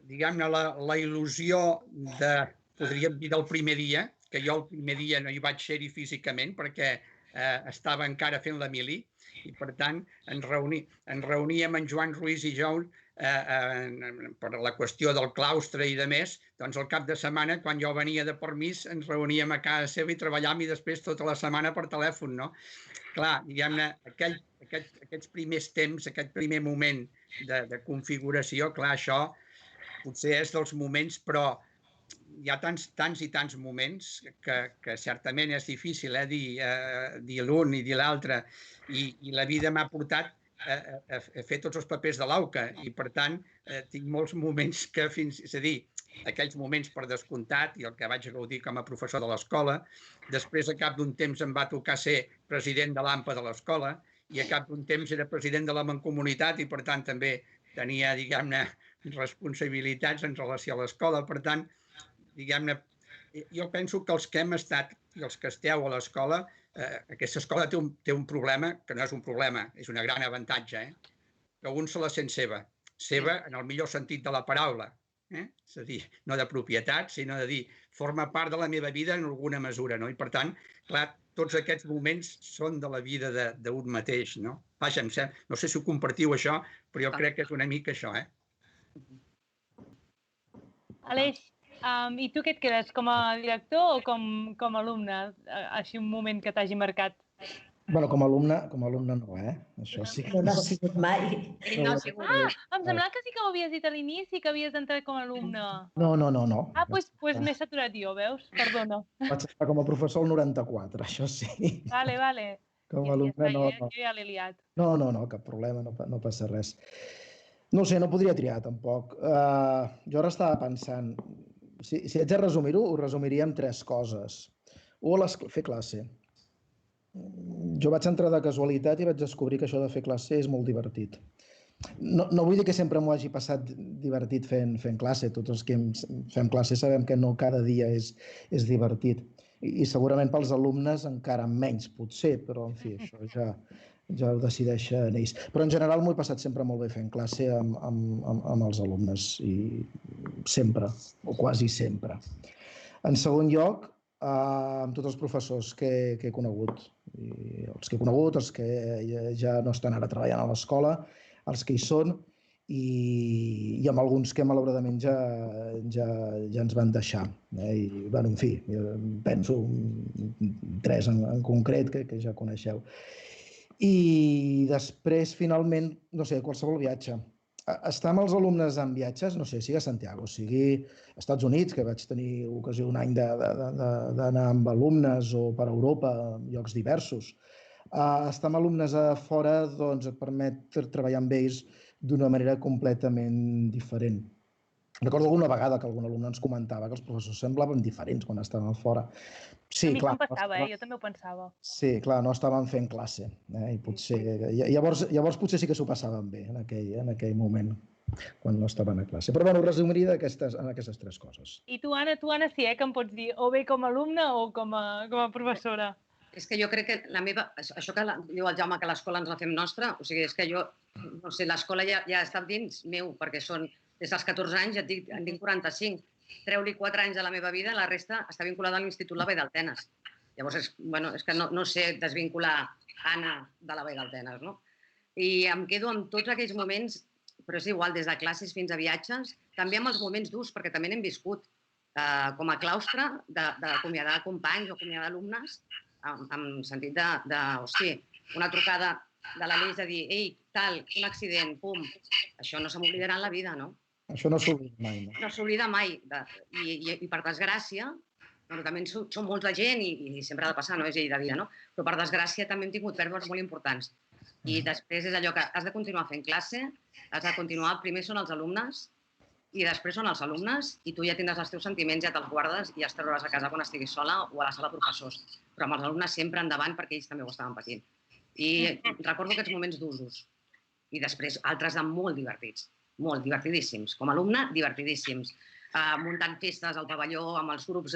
Speaker 3: diguem-ne, la il·lusió podríem dir, del primer dia, que jo el primer dia no hi vaig ser-hi físicament perquè estava encara fent la mili i, per tant, ens reuníem en Joan Ruiz i jo per la qüestió del claustre i de més, doncs al cap de setmana, quan jo venia de permís, ens reuníem a casa seva i treballàvem i després tota la setmana per telèfon, no? Clar, diguem-ne, aquests primers temps, aquest primer moment de configuració, clar, això potser és dels moments, però hi ha tants i tants moments que certament és difícil dir l'un i dir l'altre, i la vida m'ha portat a fer tots els papers de l'AUCA i, per tant, tinc molts moments que és a dir, aquells moments per descomptat i el que vaig gaudir com a professor de l'escola. Després, a cap d'un temps, em va tocar ser president de l'AMPA de l'escola i a cap d'un temps era president de la Mancomunitat i, per tant, també tenia, diguem-ne, responsabilitats en relació a l'escola. Per tant, diguem-ne, jo penso que els que hem estat i els que esteu a l'escola, aquesta escola té un problema, que no és un problema, és un gran avantatge, que un se la sent seva en el millor sentit de la paraula. És a dir, no de propietat, sinó de dir, forma part de la meva vida en alguna mesura, no? I, per tant, clar, tots aquests moments són de la vida d'un mateix, no? Vaja, no sé si ho compartiu, això, però jo crec que és una mica això,
Speaker 1: Aleix, i tu què et quedes, com a director o com a alumne? Així un moment que t'hagi marcat.
Speaker 4: Bueno, com a alumne no, Això sí.
Speaker 2: No ha sigut mai.
Speaker 1: Em semblava que sí que ho havies dit a l'inici, que havies d'entrar com a alumne.
Speaker 4: No.
Speaker 1: Doncs m'he saturat jo, veus? Perdona.
Speaker 4: Vaig estar com a professor el 94, això sí.
Speaker 1: Vale.
Speaker 4: Com a alumne no.
Speaker 1: Jo ja l'he liat.
Speaker 4: No, cap problema, no passa res. No sé, no podria triar, tampoc. Jo ara estava pensant, si haig de resumir-ho, ho resumiria en 3 coses. Fer classe. Jo vaig entrar de casualitat i vaig descobrir que això de fer classe és molt divertit. No vull dir que sempre m'ho hagi passat divertit fent classe. Tots els que fem classe sabem que no cada dia és divertit. I segurament pels alumnes encara menys, potser, però en fi, això ja ho decideixen ells. Però en general m'ho he passat sempre molt bé fent classe amb els alumnes, i sempre, o quasi sempre. En segon lloc, amb tots els professors que he conegut. Els que he conegut, els que ja no estan ara treballant a l'escola, els que hi són, i amb alguns que malauradament ja ens van deixar. I, en fi, penso 3 en concret que ja coneixeu. I després, finalment, no sé, qualsevol viatge. Estar amb els alumnes en viatges, no sé, sigui a Santiago, sigui als Estats Units, que vaig tenir ocasió un any d'anar amb alumnes, o per Europa, llocs diversos. Estar amb alumnes a fora doncs, et permet treballar amb ells d'una manera completament diferent. Recordo alguna vegada que algun alumne ens comentava que els professors semblaven diferents quan estaven a fora.
Speaker 1: Sí, a mi em passava, jo també ho pensava.
Speaker 4: Sí, clar, no estaven fent classe. I potser, llavors potser sí que s'ho passaven bé en aquell moment, quan no estaven a classe. Però ho resumiria en aquestes 3 coses.
Speaker 1: I tu, Anna, sí, que em pots dir o bé com a alumna o com a professora.
Speaker 5: És que jo crec que això que diu el Jaume, que l'escola ens la fem nostra, o sigui, és que jo, no sé, l'escola ja ha estat dins meu, perquè són des dels 14 anys, ja en tinc 45. Treu-li 4 anys de la meva vida, la resta està vinculada a l'Institut La Vall d'Altenes. Llavors, és que no sé desvincular Anna de La Vall d'Altenes, no? I em quedo amb tots aquells moments, però és igual, des de classes fins a viatges, també amb els moments durs, perquè també n'hem viscut com a claustre d'acomiadar companys o acomiadar alumnes, en sentit hosti, una trucada de l'Aleix de dir, ei, tal, un accident, pum, això no se m'oblidarà en la vida, no?
Speaker 4: Això no s'oblida mai, no?
Speaker 5: No s'oblida mai. I per desgràcia, també som molts de gent i sempre ha de passar, no és llei de vida, no? Però per desgràcia també hem tingut pèrdues molt importants. I després és allò que has de continuar fent classe, has de continuar, primer són els alumnes i després són els alumnes i tu ja tindràs els teus sentiments, ja te'ls guardes i ja els trauràs a casa quan estiguis sola o a la sala de professors. Però amb els alumnes sempre endavant perquè ells també ho estaven patint. I recordo aquests moments d'usos. I després altres de molt divertidíssims. Com a alumne, divertidíssims. Muntant festes al pavelló amb els grups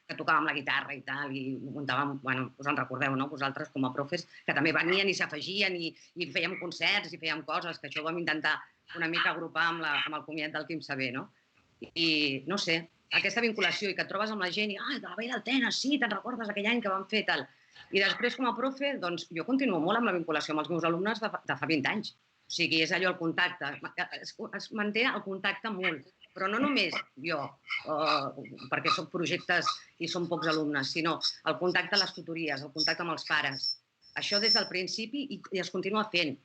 Speaker 5: que tocàvem la guitarra i tal, i muntàvem, bueno, us en recordeu, no?, vosaltres com a profes, que també venien i s'afegien i fèiem concerts i fèiem coses, que això ho vam intentar una mica agrupar amb el comiat del Quim Saber, no? I, no sé, aquesta vinculació i que et trobes amb la gent i, de la Vall d'Altenes, sí, te'n recordes aquell any que vam fer tal. I després, com a profe, doncs jo continuo molt amb la vinculació amb els meus alumnes de fa 20 anys. O sigui, és allò, el contacte. Es manté el contacte molt. Però no només jo, perquè són projectes i són pocs alumnes, sinó el contacte a les tutories, el contacte amb els pares. Això des del principi i es continua fent.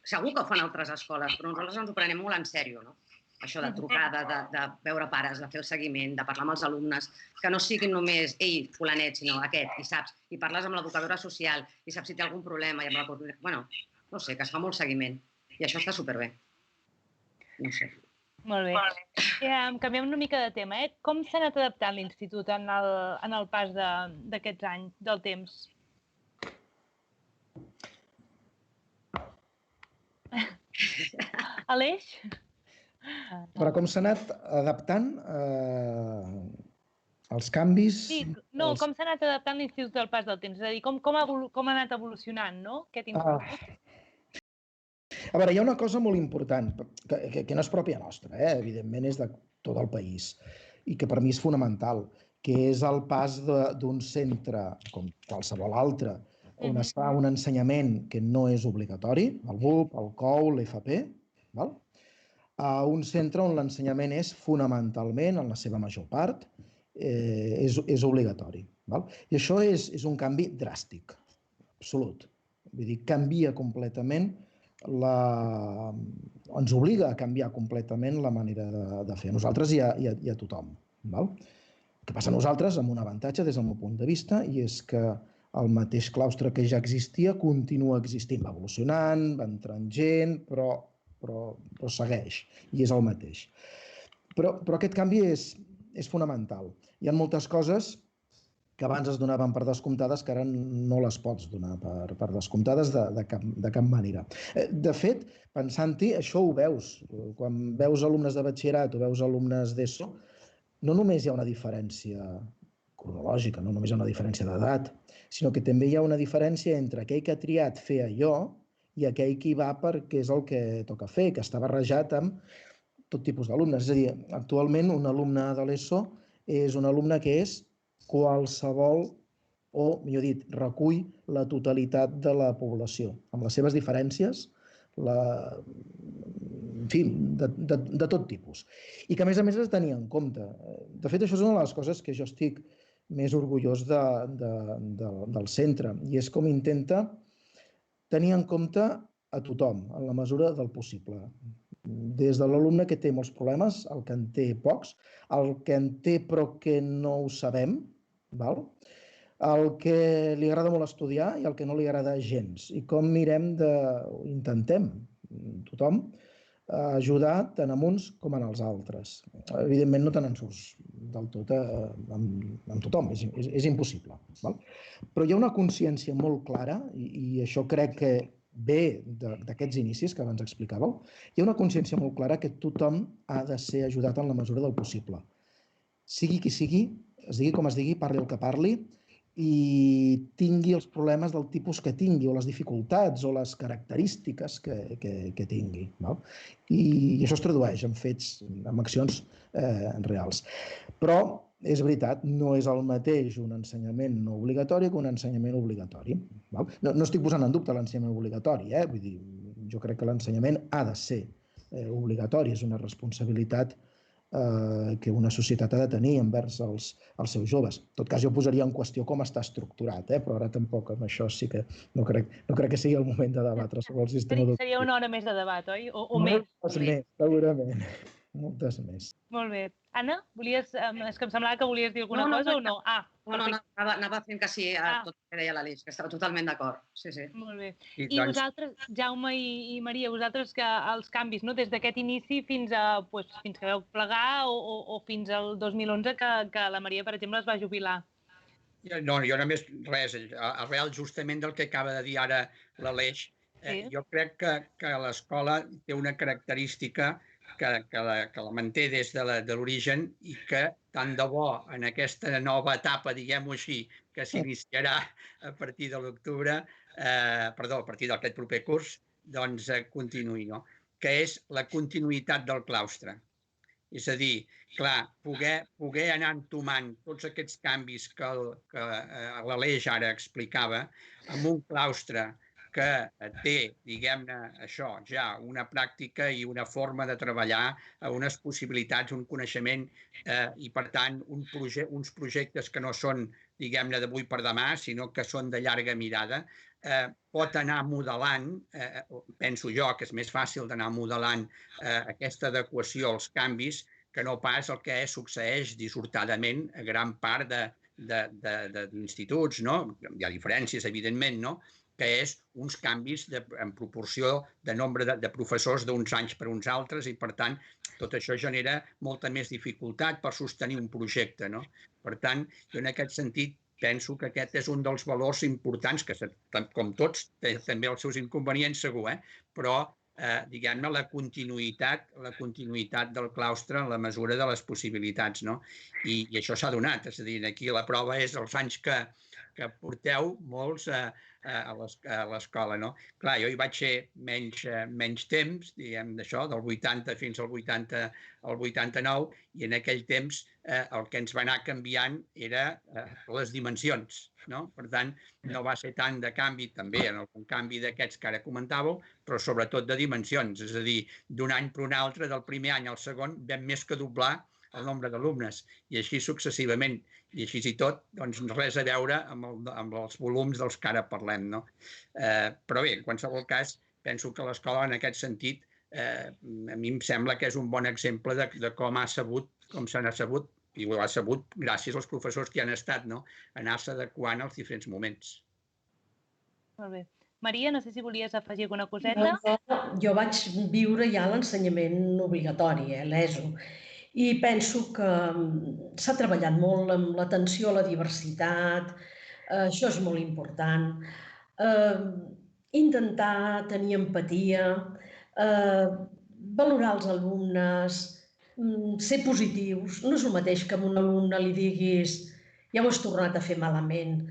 Speaker 5: Segur que ho fan altres escoles, però nosaltres ens ho prenem molt en sèrio, no? Això de trucar, de veure pares, de fer el seguiment, de parlar amb els alumnes, que no siguin només, ei, fulanet, sinó aquest, i saps, i parles amb l'educadora social, i saps si té algun problema, i amb la coordinadora... Bueno, no sé, que es fa molt seguiment. I això està superbé. No sé.
Speaker 1: Molt bé. Canviem una mica de tema. Com s'ha anat adaptant l'institut en el pas d'aquests anys, del temps? Aleix?
Speaker 4: Però com s'ha anat adaptant els canvis...
Speaker 1: Sí, no, com s'ha anat adaptant l'institut al pas del temps? És a dir, com ha anat evolucionant, no, aquest institut?
Speaker 4: A veure, hi ha una cosa molt important, que no és pròpia nostra, evidentment és de tot el país, i que per mi és fonamental, que és el pas d'un centre, com qualsevol altre, on es fa un ensenyament que no és obligatori, el BUP, el COU, l'FP, a un centre on l'ensenyament és fonamentalment, en la seva major part, és obligatori. I això és un canvi dràstic, absolut. Vull dir, canvia completament, ens obliga a canviar completament la manera de fer. A nosaltres i a tothom. El que passa a nosaltres, amb un avantatge des del meu punt de vista, i és que el mateix claustre que ja existia continua existint. Va evolucionant, va entrant gent, però segueix, i és el mateix. Però aquest canvi és fonamental. Hi ha moltes coses que abans es donaven per descomptades que ara no les pots donar per descomptades de cap manera. De fet, pensant-hi, això ho veus. Quan veus alumnes de batxillerat o veus alumnes d'ESO, no només hi ha una diferència cronològica, no només hi ha una diferència d'edat, sinó que també hi ha una diferència entre aquell que ha triat fer allò i aquell que hi va perquè és el que toca fer, que està barrejat amb tot tipus d'alumnes. És a dir, actualment un alumne de l'ESO és un alumne que és qualsevol, o millor dit, recull la totalitat de la població, amb les seves diferències, en fi, de tot tipus. I que a més has de tenir en compte. De fet, això és una de les coses que jo estic més orgullós del centre, i és com intenta tenir en compte a tothom, en la mesura del possible. Des de l'alumne que té molts problemes, el que en té pocs, el que en té però que no ho sabem, el que li agrada molt estudiar i el que no li agrada gens. I com intentem, tothom, ajudar tant a uns com als altres. Evidentment no te n'en surts del tot amb tothom, és impossible. Però hi ha una consciència molt clara, i això crec que ve d'aquests inicis que abans explicàveu, hi ha una consciència molt clara que tothom ha de ser ajudat en la mesura del possible. Sigui qui sigui, es digui com es digui, parli el que parli, i tingui els problemes del tipus que tingui, o les dificultats, o les característiques que tingui. I això es tradueix en fets, en accions reals. Però, és veritat, no és el mateix un ensenyament no obligatori que un ensenyament obligatori. No estic posant en dubte l'ensenyament obligatori, vull dir, jo crec que l'ensenyament ha de ser obligatori, és una responsabilitat que una societat ha de tenir envers els seus joves. En tot cas, jo posaria en qüestió com està estructurat, però ara tampoc amb això sí que no crec que sigui el moment de debatre sobre el sistema educatiu.
Speaker 1: Seria una hora més de debat, oi? O més?
Speaker 4: Més, segurament. Moltes més.
Speaker 1: Molt bé. Anna, és que em semblava que volies dir alguna cosa o no?
Speaker 5: No, anava fent que sí a tot el que deia l'Aleix, que estava totalment d'acord. Sí.
Speaker 1: Molt bé. I vosaltres, Jaume i Maria, vosaltres que els canvis, des d'aquest inici fins que vau plegar o fins al 2011 que la Maria, per exemple, es va jubilar?
Speaker 3: No, jo només res, arrel justament del que acaba de dir ara l'Aleix. Jo crec que l'escola té una característica que la manté des de l'origen i que tant de bo en aquesta nova etapa, diguem-ho així, que s'iniciarà a partir de l'octubre, perdó, a partir d'aquest proper curs, doncs continuï, no? Que és la continuïtat del claustre. És a dir, clar, poder anar entomant tots aquests canvis que l'Aleix ara explicava, amb un claustre que té, diguem-ne, això, ja una pràctica i una forma de treballar, unes possibilitats, un coneixement i, per tant, uns projectes que no són, diguem-ne, d'avui per demà, sinó que són de llarga mirada, pot anar modelant, penso jo que és més fàcil d'anar modelant aquesta adequació als canvis que no pas el que succeeix dissortadament a gran part d'instituts, no? Hi ha diferències, evidentment, no? Que és uns canvis en proporció de nombre de professors d'uns anys per uns altres i, per tant, tot això genera molta més dificultat per sostenir un projecte, no? Per tant, jo en aquest sentit penso que aquest és un dels valors importants, que com tots té també els seus inconvenients segur, però diguem-ne la continuïtat del claustre en la mesura de les possibilitats, no? I això s'ha donat, és a dir, aquí la prova és els anys que porteu molts a l'escola, no? Clar, jo hi vaig ser menys temps, diguem, d'això, del 80 fins al 89, i en aquell temps el que ens va anar canviant era les dimensions, no? Per tant, no va ser tant de canvi, també en algun canvi d'aquests que ara comentàveu, però sobretot de dimensions, és a dir, d'un any per un altre, del primer any al segon, vam més que doblar el nombre d'alumnes, i així successivament. I així i tot, doncs res a veure amb els volums dels que ara parlem, no? Però bé, en qualsevol cas, penso que l'escola en aquest sentit, a mi em sembla que és un bon exemple de com se n'ha sabut, i ho ha sabut gràcies als professors que hi han estat, no? Anar-se adequant als diferents moments.
Speaker 1: Molt bé. Maria, no sé si volies afegir alguna coseta.
Speaker 2: Jo vaig viure ja l'ensenyament obligatori, l'ESO, i penso que s'ha treballat molt amb l'atenció a la diversitat, això és molt important, intentar tenir empatia, valorar els alumnes, ser positius. No és el mateix que a un alumne li diguis ja ho has tornat a fer malament,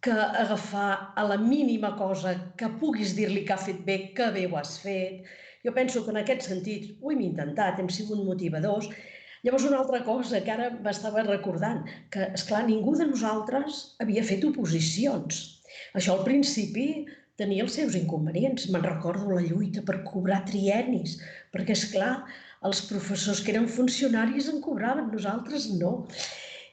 Speaker 2: que agafar a la mínima cosa que puguis dir-li que ha fet bé, que bé ho has fet. Jo penso que en aquest sentit ho hem intentat, hem sigut motivadors. Llavors, una altra cosa que ara m'estava recordant, que, esclar, ningú de nosaltres havia fet oposicions. Això al principi tenia els seus inconvenients. Me'n recordo la lluita per cobrar triennis, perquè, esclar, els professors que eren funcionaris en cobraven, nosaltres no.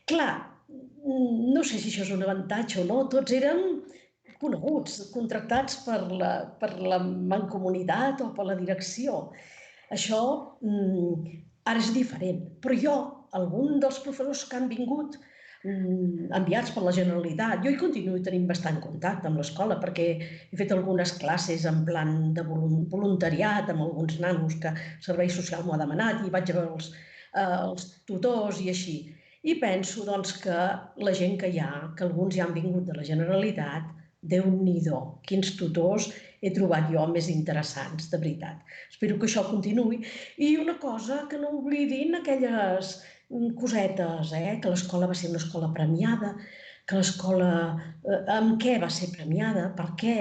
Speaker 2: Clar, no sé si això és un avantatge o no, tots eren coneguts, contractats per la mancomunitat o per la direcció. Això ara és diferent, però jo, algun dels professors que han vingut enviats per la Generalitat, jo hi continuo tenint bastant contacte amb l'escola perquè he fet algunes classes en plan de voluntariat amb alguns nanos que Servei Social m'ho ha demanat i vaig a veure els tutors i així. I penso doncs, que la gent que hi ha, que alguns ja han vingut de la Generalitat, Déu-n'hi-do, quins tutors he trobat jo més interessants, de veritat. Espero que això continuï. I una cosa, que no oblidin aquelles cosetes, que l'escola va ser una escola premiada, que l'escola amb què va ser premiada, per què,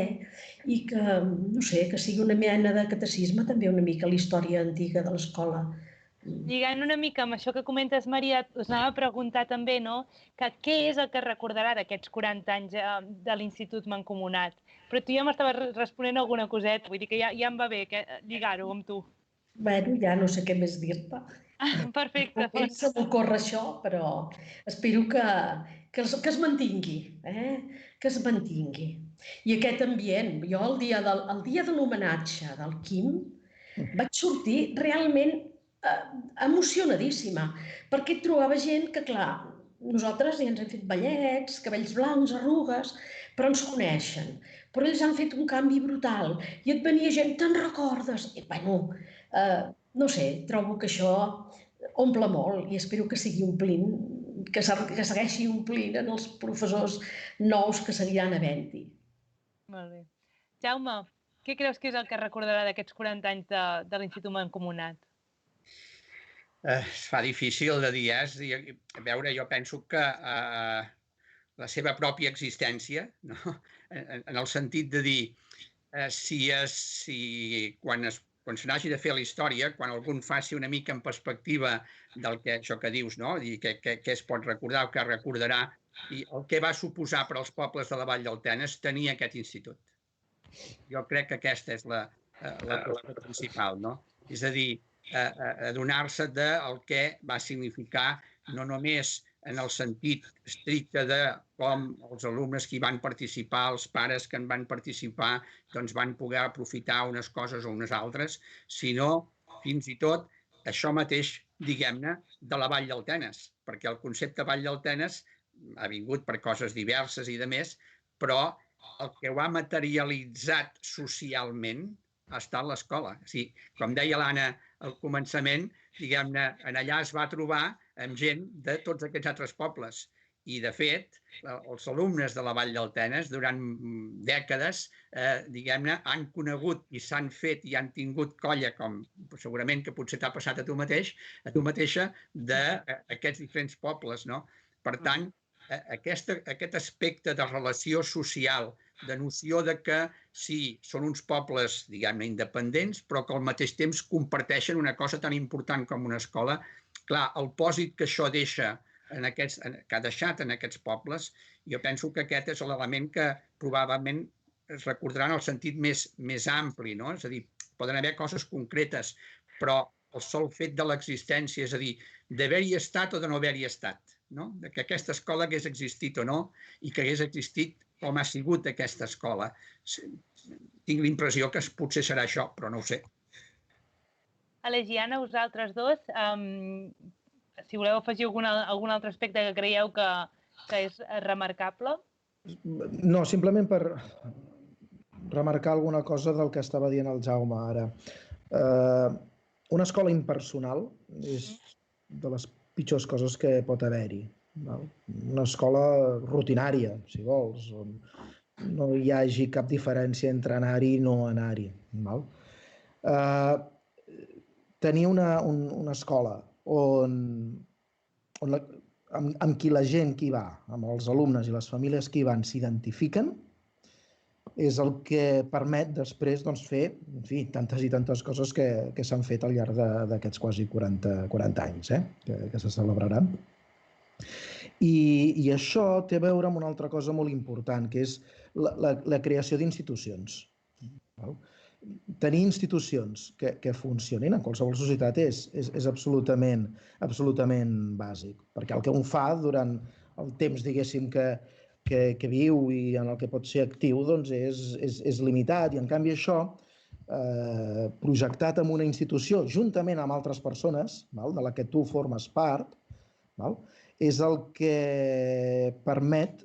Speaker 2: i que, no sé, que sigui una mena de catecisme també una mica la història antiga de l'escola.
Speaker 1: Lligant una mica amb això que comentes, Maria, us anava a preguntar també, no?, que què és el que recordarà d'aquests 40 anys de l'Institut Mancomunat. Però tu ja m'estaves responent alguna coseta, vull dir que ja em va bé lligar-ho amb tu.
Speaker 2: Bueno, ja no sé què més dir-te.
Speaker 1: Perfecte.
Speaker 2: Se m'ocorre això, però espero que es mantingui, que es mantingui. I aquest ambient, jo el dia de l'homenatge del Quim vaig sortir realment emocionadíssima, perquè et trobava gent que, clar, nosaltres ja ens hem fet ballets, cabells blancs, arrugues, però ens coneixen. Però ells han fet un canvi brutal i et venia gent, te'n recordes? I, bueno, no sé, trobo que això omple molt i espero que sigui omplint, que segueixi omplint en els professors nous que seguiran havent-hi.
Speaker 1: Molt bé. Jaume, què creus que és el que recordarà d'aquests 40 anys de l'Institut Mancomunat?
Speaker 3: Es fa difícil de dir, A veure, jo penso que la seva pròpia existència, no? En el sentit de dir, quan se n'hagi de fer la història, quan algú faci una mica en perspectiva del que això que dius, no? Què es pot recordar o què recordarà, i el que va suposar per als pobles de la Vall del Tenes tenir aquest institut. Jo crec que aquesta és la qüestió principal, no? És a dir, adonar-se del que va significar no només en el sentit estricte de com els alumnes que hi van participar, els pares que en van participar, doncs van poder aprofitar unes coses o unes altres, sinó fins i tot això mateix, diguem-ne, de la Vall del Tenes, perquè el concepte Vall del Tenes ha vingut per coses diverses i de més, però el que ho ha materialitzat socialment ha estat l'escola. O sigui, com deia l'Anna al començament, diguem-ne, allà es va trobar amb gent de tots aquests altres pobles. I, de fet, els alumnes de la Vall del Tenes, durant dècades, diguem-ne, han conegut i s'han fet i han tingut colla, com segurament que potser t'ha passat a tu mateixa, d'aquests diferents pobles, no? Per tant, aquest aspecte de relació social, de noció de que sí, són uns pobles, diguem-ne, independents, però que al mateix temps comparteixen una cosa tan important com una escola. Clar, el pòsit que això deixa, que ha deixat en aquests pobles, jo penso que aquest és l'element que probablement es recordarà en el sentit més ampli, no? És a dir, poden haver coses concretes, però el sol fet de l'existència, és a dir, d'haver-hi estat o de no haver-hi estat, no? Que aquesta escola hagués existit o no, i que hagués existit com ha sigut aquesta escola. Tinc l'impressió que potser serà això, però no ho sé.
Speaker 1: Aleix i Anna, vosaltres dos, si voleu afegir algun altre aspecte que creieu que és remarcable?
Speaker 4: No, simplement per remarcar alguna cosa del que estava dient el Jaume ara. Una escola impersonal és de les pitjors coses que pot haver-hi. Una escola rutinària, si vols, on no hi hagi cap diferència entre anar-hi i no anar-hi. Tenir una escola amb qui la gent que hi va, amb els alumnes i les famílies que hi van, s'identifiquen, és el que permet després fer tantes i tantes coses que s'han fet al llarg d'aquests quasi 40 anys que se celebraran. I això té a veure amb una altra cosa molt important, que és la creació d'institucions. Tenir institucions que funcionin en qualsevol societat és absolutament bàsic, perquè el que un fa durant el temps, diguéssim, que viu i en el que pot ser actiu és limitat, i en canvi això, projectat en una institució juntament amb altres persones, de la que tu formes part, és el que permet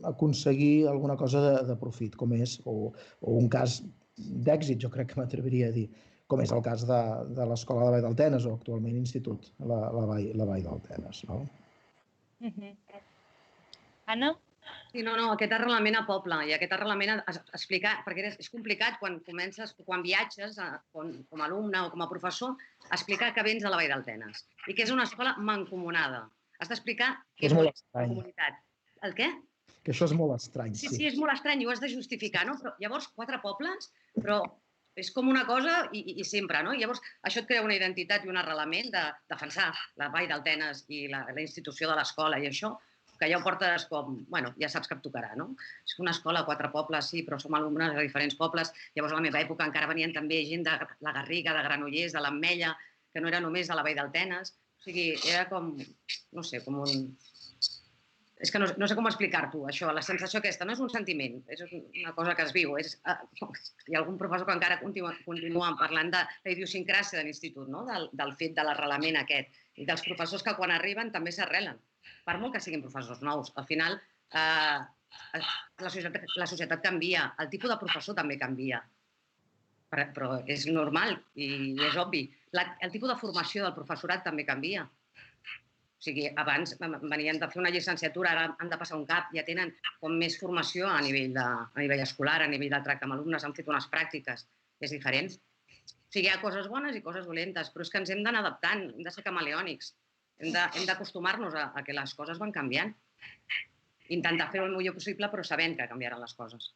Speaker 4: aconseguir alguna cosa de profit, com és, o un cas d'èxit, jo crec que m'atreviria a dir, com és el cas de l'Escola de Vall del Tenes, o actualment Institut la Vall del Tenes.
Speaker 1: Anna?
Speaker 5: Sí, no, aquest arrelament a poble i aquest arrelament a explicar, perquè és complicat quan viatges com a alumne o com a professor, explicar que vens de la Vall del Tenes i que és una escola mancomunada. Has d'explicar què és la comunitat. El què?
Speaker 4: Que això és molt estrany.
Speaker 5: Sí, és molt estrany i ho has de justificar, no? Però llavors, 4 pobles, però és com una cosa i sempre, no? Llavors, això et crea una identitat i un arrelament de defensar la Vall del Tenes i la institució de l'escola i això, que ja ho portes com, bueno, ja saps que et tocarà, no? És una escola, 4 pobles, sí, però som alumnes de diferents pobles. Llavors, a la meva època encara venien també gent de la Garriga, de Granollers, de l'Ametlla, que no era només de la Vall del Tenes. O sigui, era com, no sé, com un... És que no sé com explicar-t'ho, això. La sensació aquesta no és un sentiment, és una cosa que es viu. Hi ha algun professor que encara continua parlant de la idiosincràsia de l'institut, del fet de l'arrelament aquest, i dels professors que quan arriben també s'arrelen, per molt que siguin professors nous. Al final, la societat canvia, el tipus de professor també canvia, però és normal i és obvi. El tipus de formació del professorat també canvia. O sigui, abans venien de fer una llicenciatura, ara han de passar un CAP, ja tenen com més formació a nivell escolar, a nivell de tracte amb alumnes, han fet unes pràctiques, és diferent. O sigui, hi ha coses bones i coses dolentes, però és que ens hem d'anar adaptant, hem de ser camaleònics, hem d'acostumar-nos a que les coses van canviant. Intentar fer-ho el millor possible, però sabent que canviaran les coses.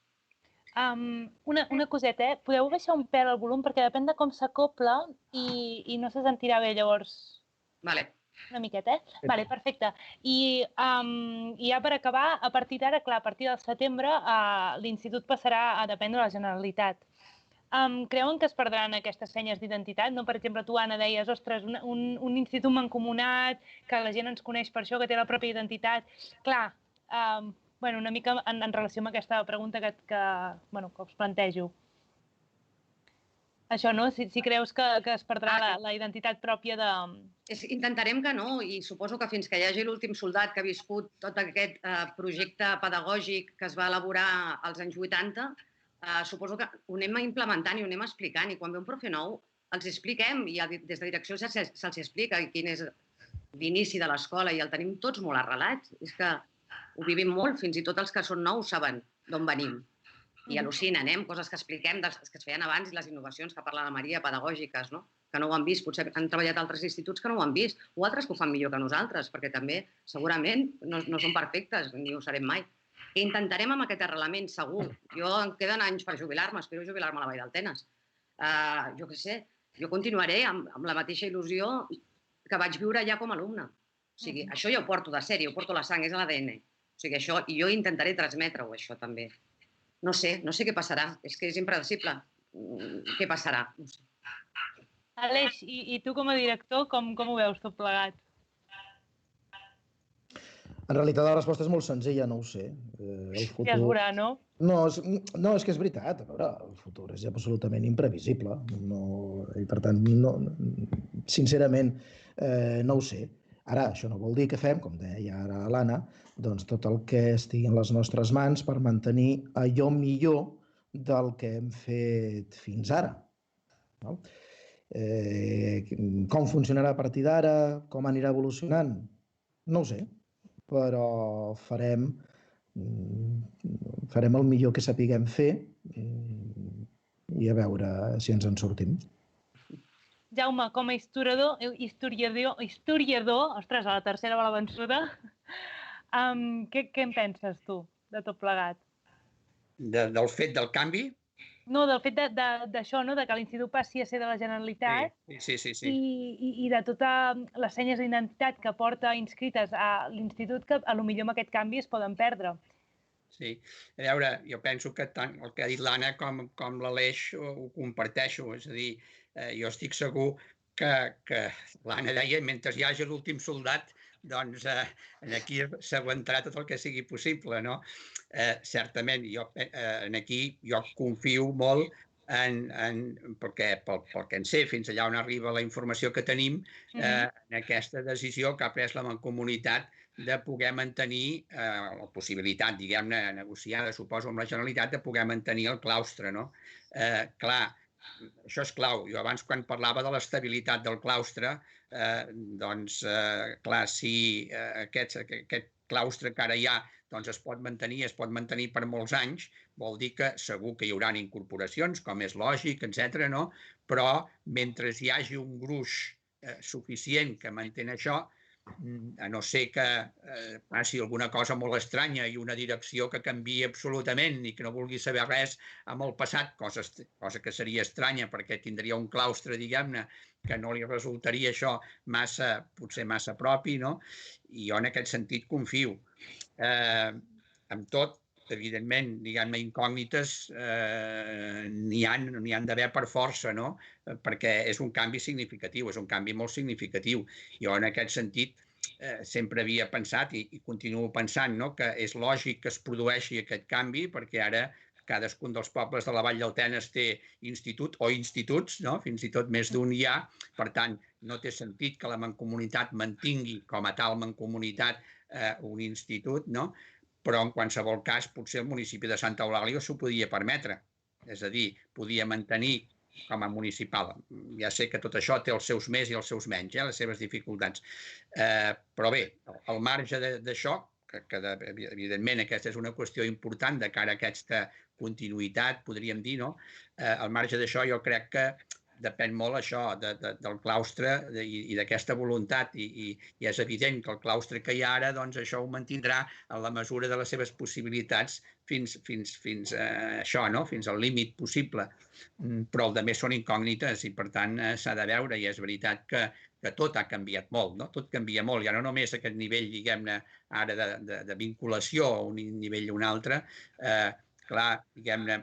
Speaker 1: Una coseta, podeu baixar un pèl el volum perquè depèn de com s'acopla i no se sentirà bé, llavors...
Speaker 5: Vale.
Speaker 1: Una miqueta, Vale, perfecte. I ja per acabar, a partir d'ara, clar, a partir del setembre, l'institut passarà a dependre de la Generalitat. Creuen que es perdran aquestes senyes d'identitat? Per exemple, tu, Anna, deies, ostres, un institut mancomunat, que la gent ens coneix per això, que té la pròpia identitat. Clar, una mica en relació amb aquesta pregunta que us plantejo. Això, no? Si creus que es perdrà la identitat pròpia de...
Speaker 5: Intentarem que no, i suposo que fins que hi hagi l'últim soldat que ha viscut tot aquest projecte pedagògic que es va elaborar als anys 80, suposo que ho anem implementant i ho anem explicant, i quan ve un profe nou els expliquem, i des de direcció se'ls explica quin és l'inici de l'escola, i el tenim tots molt arrelat. És que ho vivim molt, fins i tot els que són nous saben d'on venim. I al·lucinen, coses que expliquem, que es feien abans, i les innovacions que parla la Maria, pedagògiques, que no ho han vist. Potser han treballat altres instituts que no ho han vist, o altres que ho fan millor que nosaltres, perquè també, segurament, no són perfectes, ni ho serem mai. I intentarem amb aquest arrelament, segur. Jo em queden anys per jubilar-me, espero jubilar-me a la Vall del Tenes. Jo què sé, jo continuaré amb la mateixa il·lusió que vaig viure ja com a alumne. O sigui, això ja ho porto de sèrie, ho porto a la sang, és a l'ADN. O sigui, això, i jo intentaré transmetre-ho, això també. No sé què passarà, és que és impredecible. Què passarà? No sé.
Speaker 1: Aleix, i tu com a director, com ho veus tot plegat?
Speaker 4: En realitat la resposta és molt senzilla, no ho sé.
Speaker 1: Ja es veurà, no?
Speaker 4: No, és que és veritat. A veure, el futur és absolutament imprevisible. I per tant, sincerament, no ho sé. Ara, això no vol dir que fem, com deia ara l'Anna, doncs tot el que estigui en les nostres mans per mantenir allò millor del que hem fet fins ara. Com funcionarà a partir d'ara, com anirà evolucionant, no ho sé, però farem el millor que sapiguem fer i a veure si ens en sortim.
Speaker 1: Jaume, com a historiador, ostres, a la tercera va la vençuda, què en penses tu de tot plegat?
Speaker 3: Del fet del canvi?
Speaker 1: No, del fet d'això, de que l'institut passi a ser de la Generalitat
Speaker 3: sí.
Speaker 1: I de totes les senyes d'identitat que porta inscrites a l'institut que potser amb aquest canvi es poden perdre.
Speaker 3: Sí. A veure, jo penso que tant el que ha dit l'Anna com l'Aleix ho comparteixo. És a dir, jo estic segur que l'Anna deia, mentre hi hagi l'últim soldat, doncs aquí s'aguantarà tot el que sigui possible, no? Certament, aquí jo confio molt perquè pel que en sé, fins allà on arriba la informació que tenim, en aquesta decisió que ha pres la Mancomunitat de poder mantenir la possibilitat, diguem-ne, negociada, suposo, amb la Generalitat, de poder mantenir el claustre, no? Clar, això és clau. Jo abans, quan parlava de l'estabilitat del claustre, doncs, clar, si aquest claustre que ara hi ha es pot mantenir per molts anys, vol dir que segur que hi haurà incorporacions, com és lògic, etc. Però mentre hi hagi un gruix suficient que mantén això, a no ser que passi alguna cosa molt estranya i una direcció que canviï absolutament i que no vulgui saber res amb el passat, cosa que seria estranya perquè tindria un claustre, diguem-ne, que no li resultaria això potser massa propi, no? I jo en aquest sentit confio. Amb tot, evidentment, diguem-ne, incògnites n'hi han d'haver per força, no? Perquè és un canvi significatiu, és un canvi molt significatiu. Jo en aquest sentit sempre havia pensat i continuo pensant, no?, que és lògic que es produeixi aquest canvi, perquè ara cadascun dels pobles de la Vall del Tenes té institut o instituts, no?, fins i tot més d'un hi ha. Per tant, no té sentit que la mancomunitat mantingui com a tal mancomunitat un institut, no? Però en qualsevol cas potser el municipi de Santa Eulàlia s'ho podia permetre. És a dir, podia mantenir com a municipal. Ja sé que tot això té els seus més i els seus menys, les seves dificultats. Però bé, al marge d'això, que evidentment aquesta és una qüestió important de cara a aquesta continuïtat, podríem dir, no? Al marge d'això jo crec que depèn molt això del claustre i d'aquesta voluntat, i és evident que el claustre que hi ha ara, doncs això ho mantindrà en la mesura de les seves possibilitats fins això, no?, fins al límit possible. Però el més són incògnites i, per tant, s'ha de veure, i és veritat que tot ha canviat molt, no? Tot canvia molt, ja no només aquest nivell, diguem-ne, ara de vinculació a un nivell o un altre. Clar, diguem-ne,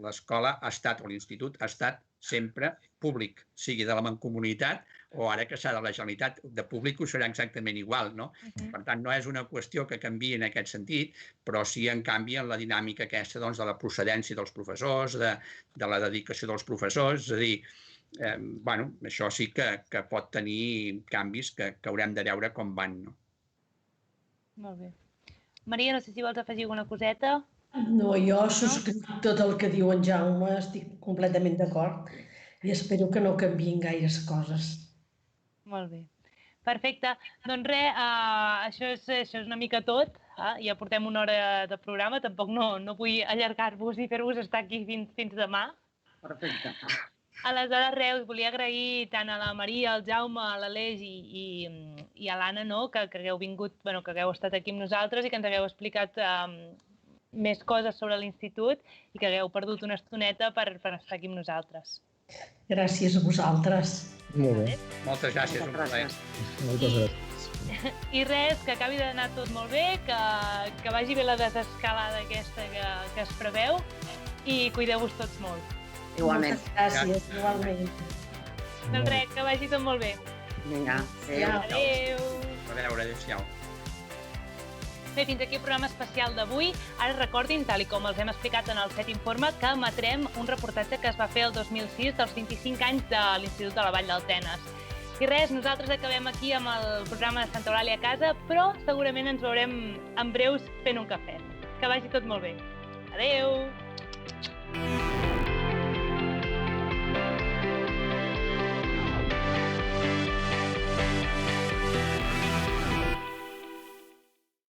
Speaker 3: l'escola ha estat, o l'institut ha estat sempre públic, sigui de la mancomunitat o ara que serà de la Generalitat, de públic ho serà exactament igual, no? Per tant, no és una qüestió que canviï en aquest sentit, però sí en canvi en la dinàmica aquesta de la procedència dels professors, de la dedicació dels professors, és a dir, això sí que pot tenir canvis que haurem de veure com van, no?
Speaker 1: Molt bé. Maria, no sé si vols afegir alguna coseta.
Speaker 2: No, jo subscric tot el que diu en Jaume, estic completament d'acord i espero que no canviïn gaires coses.
Speaker 1: Molt bé. Perfecte. Doncs res, això és una mica tot. Ja portem una hora de programa, tampoc no vull allargar-vos i fer-vos estar aquí fins demà.
Speaker 5: Perfecte.
Speaker 1: Aleshores, res, us volia agrair tant a la Maria, al Jaume, a l'Aleix i a l'Anna, que hagueu vingut, que hagueu estat aquí amb nosaltres i que ens hagueu explicat més coses sobre l'institut i que hagueu perdut una estoneta per estar aquí amb nosaltres.
Speaker 2: Gràcies a vosaltres.
Speaker 4: Molt bé.
Speaker 3: Moltes gràcies.
Speaker 4: Moltes gràcies.
Speaker 1: I res, que acabi d'anar tot molt bé, que vagi bé la desescalada aquesta que es preveu i cuideu-vos tots molt.
Speaker 5: Igualment.
Speaker 2: Gràcies, igualment.
Speaker 1: Doncs res, que vagi tot molt bé.
Speaker 5: Vinga,
Speaker 1: adéu.
Speaker 3: A veure, adéu-siau.
Speaker 1: Bé, fins aquí el programa especial d'avui. Ara recordin, tal com els hem explicat en el Set Informe, que emetrem un reportatge que es va fer el 2006 dels 25 anys de l'Institut de la Vall del Tenes. I res, nosaltres acabem aquí amb el programa de Santa Eulàlia a casa, però segurament ens veurem en breus fent un cafè. Que vagi tot molt bé. Adéu!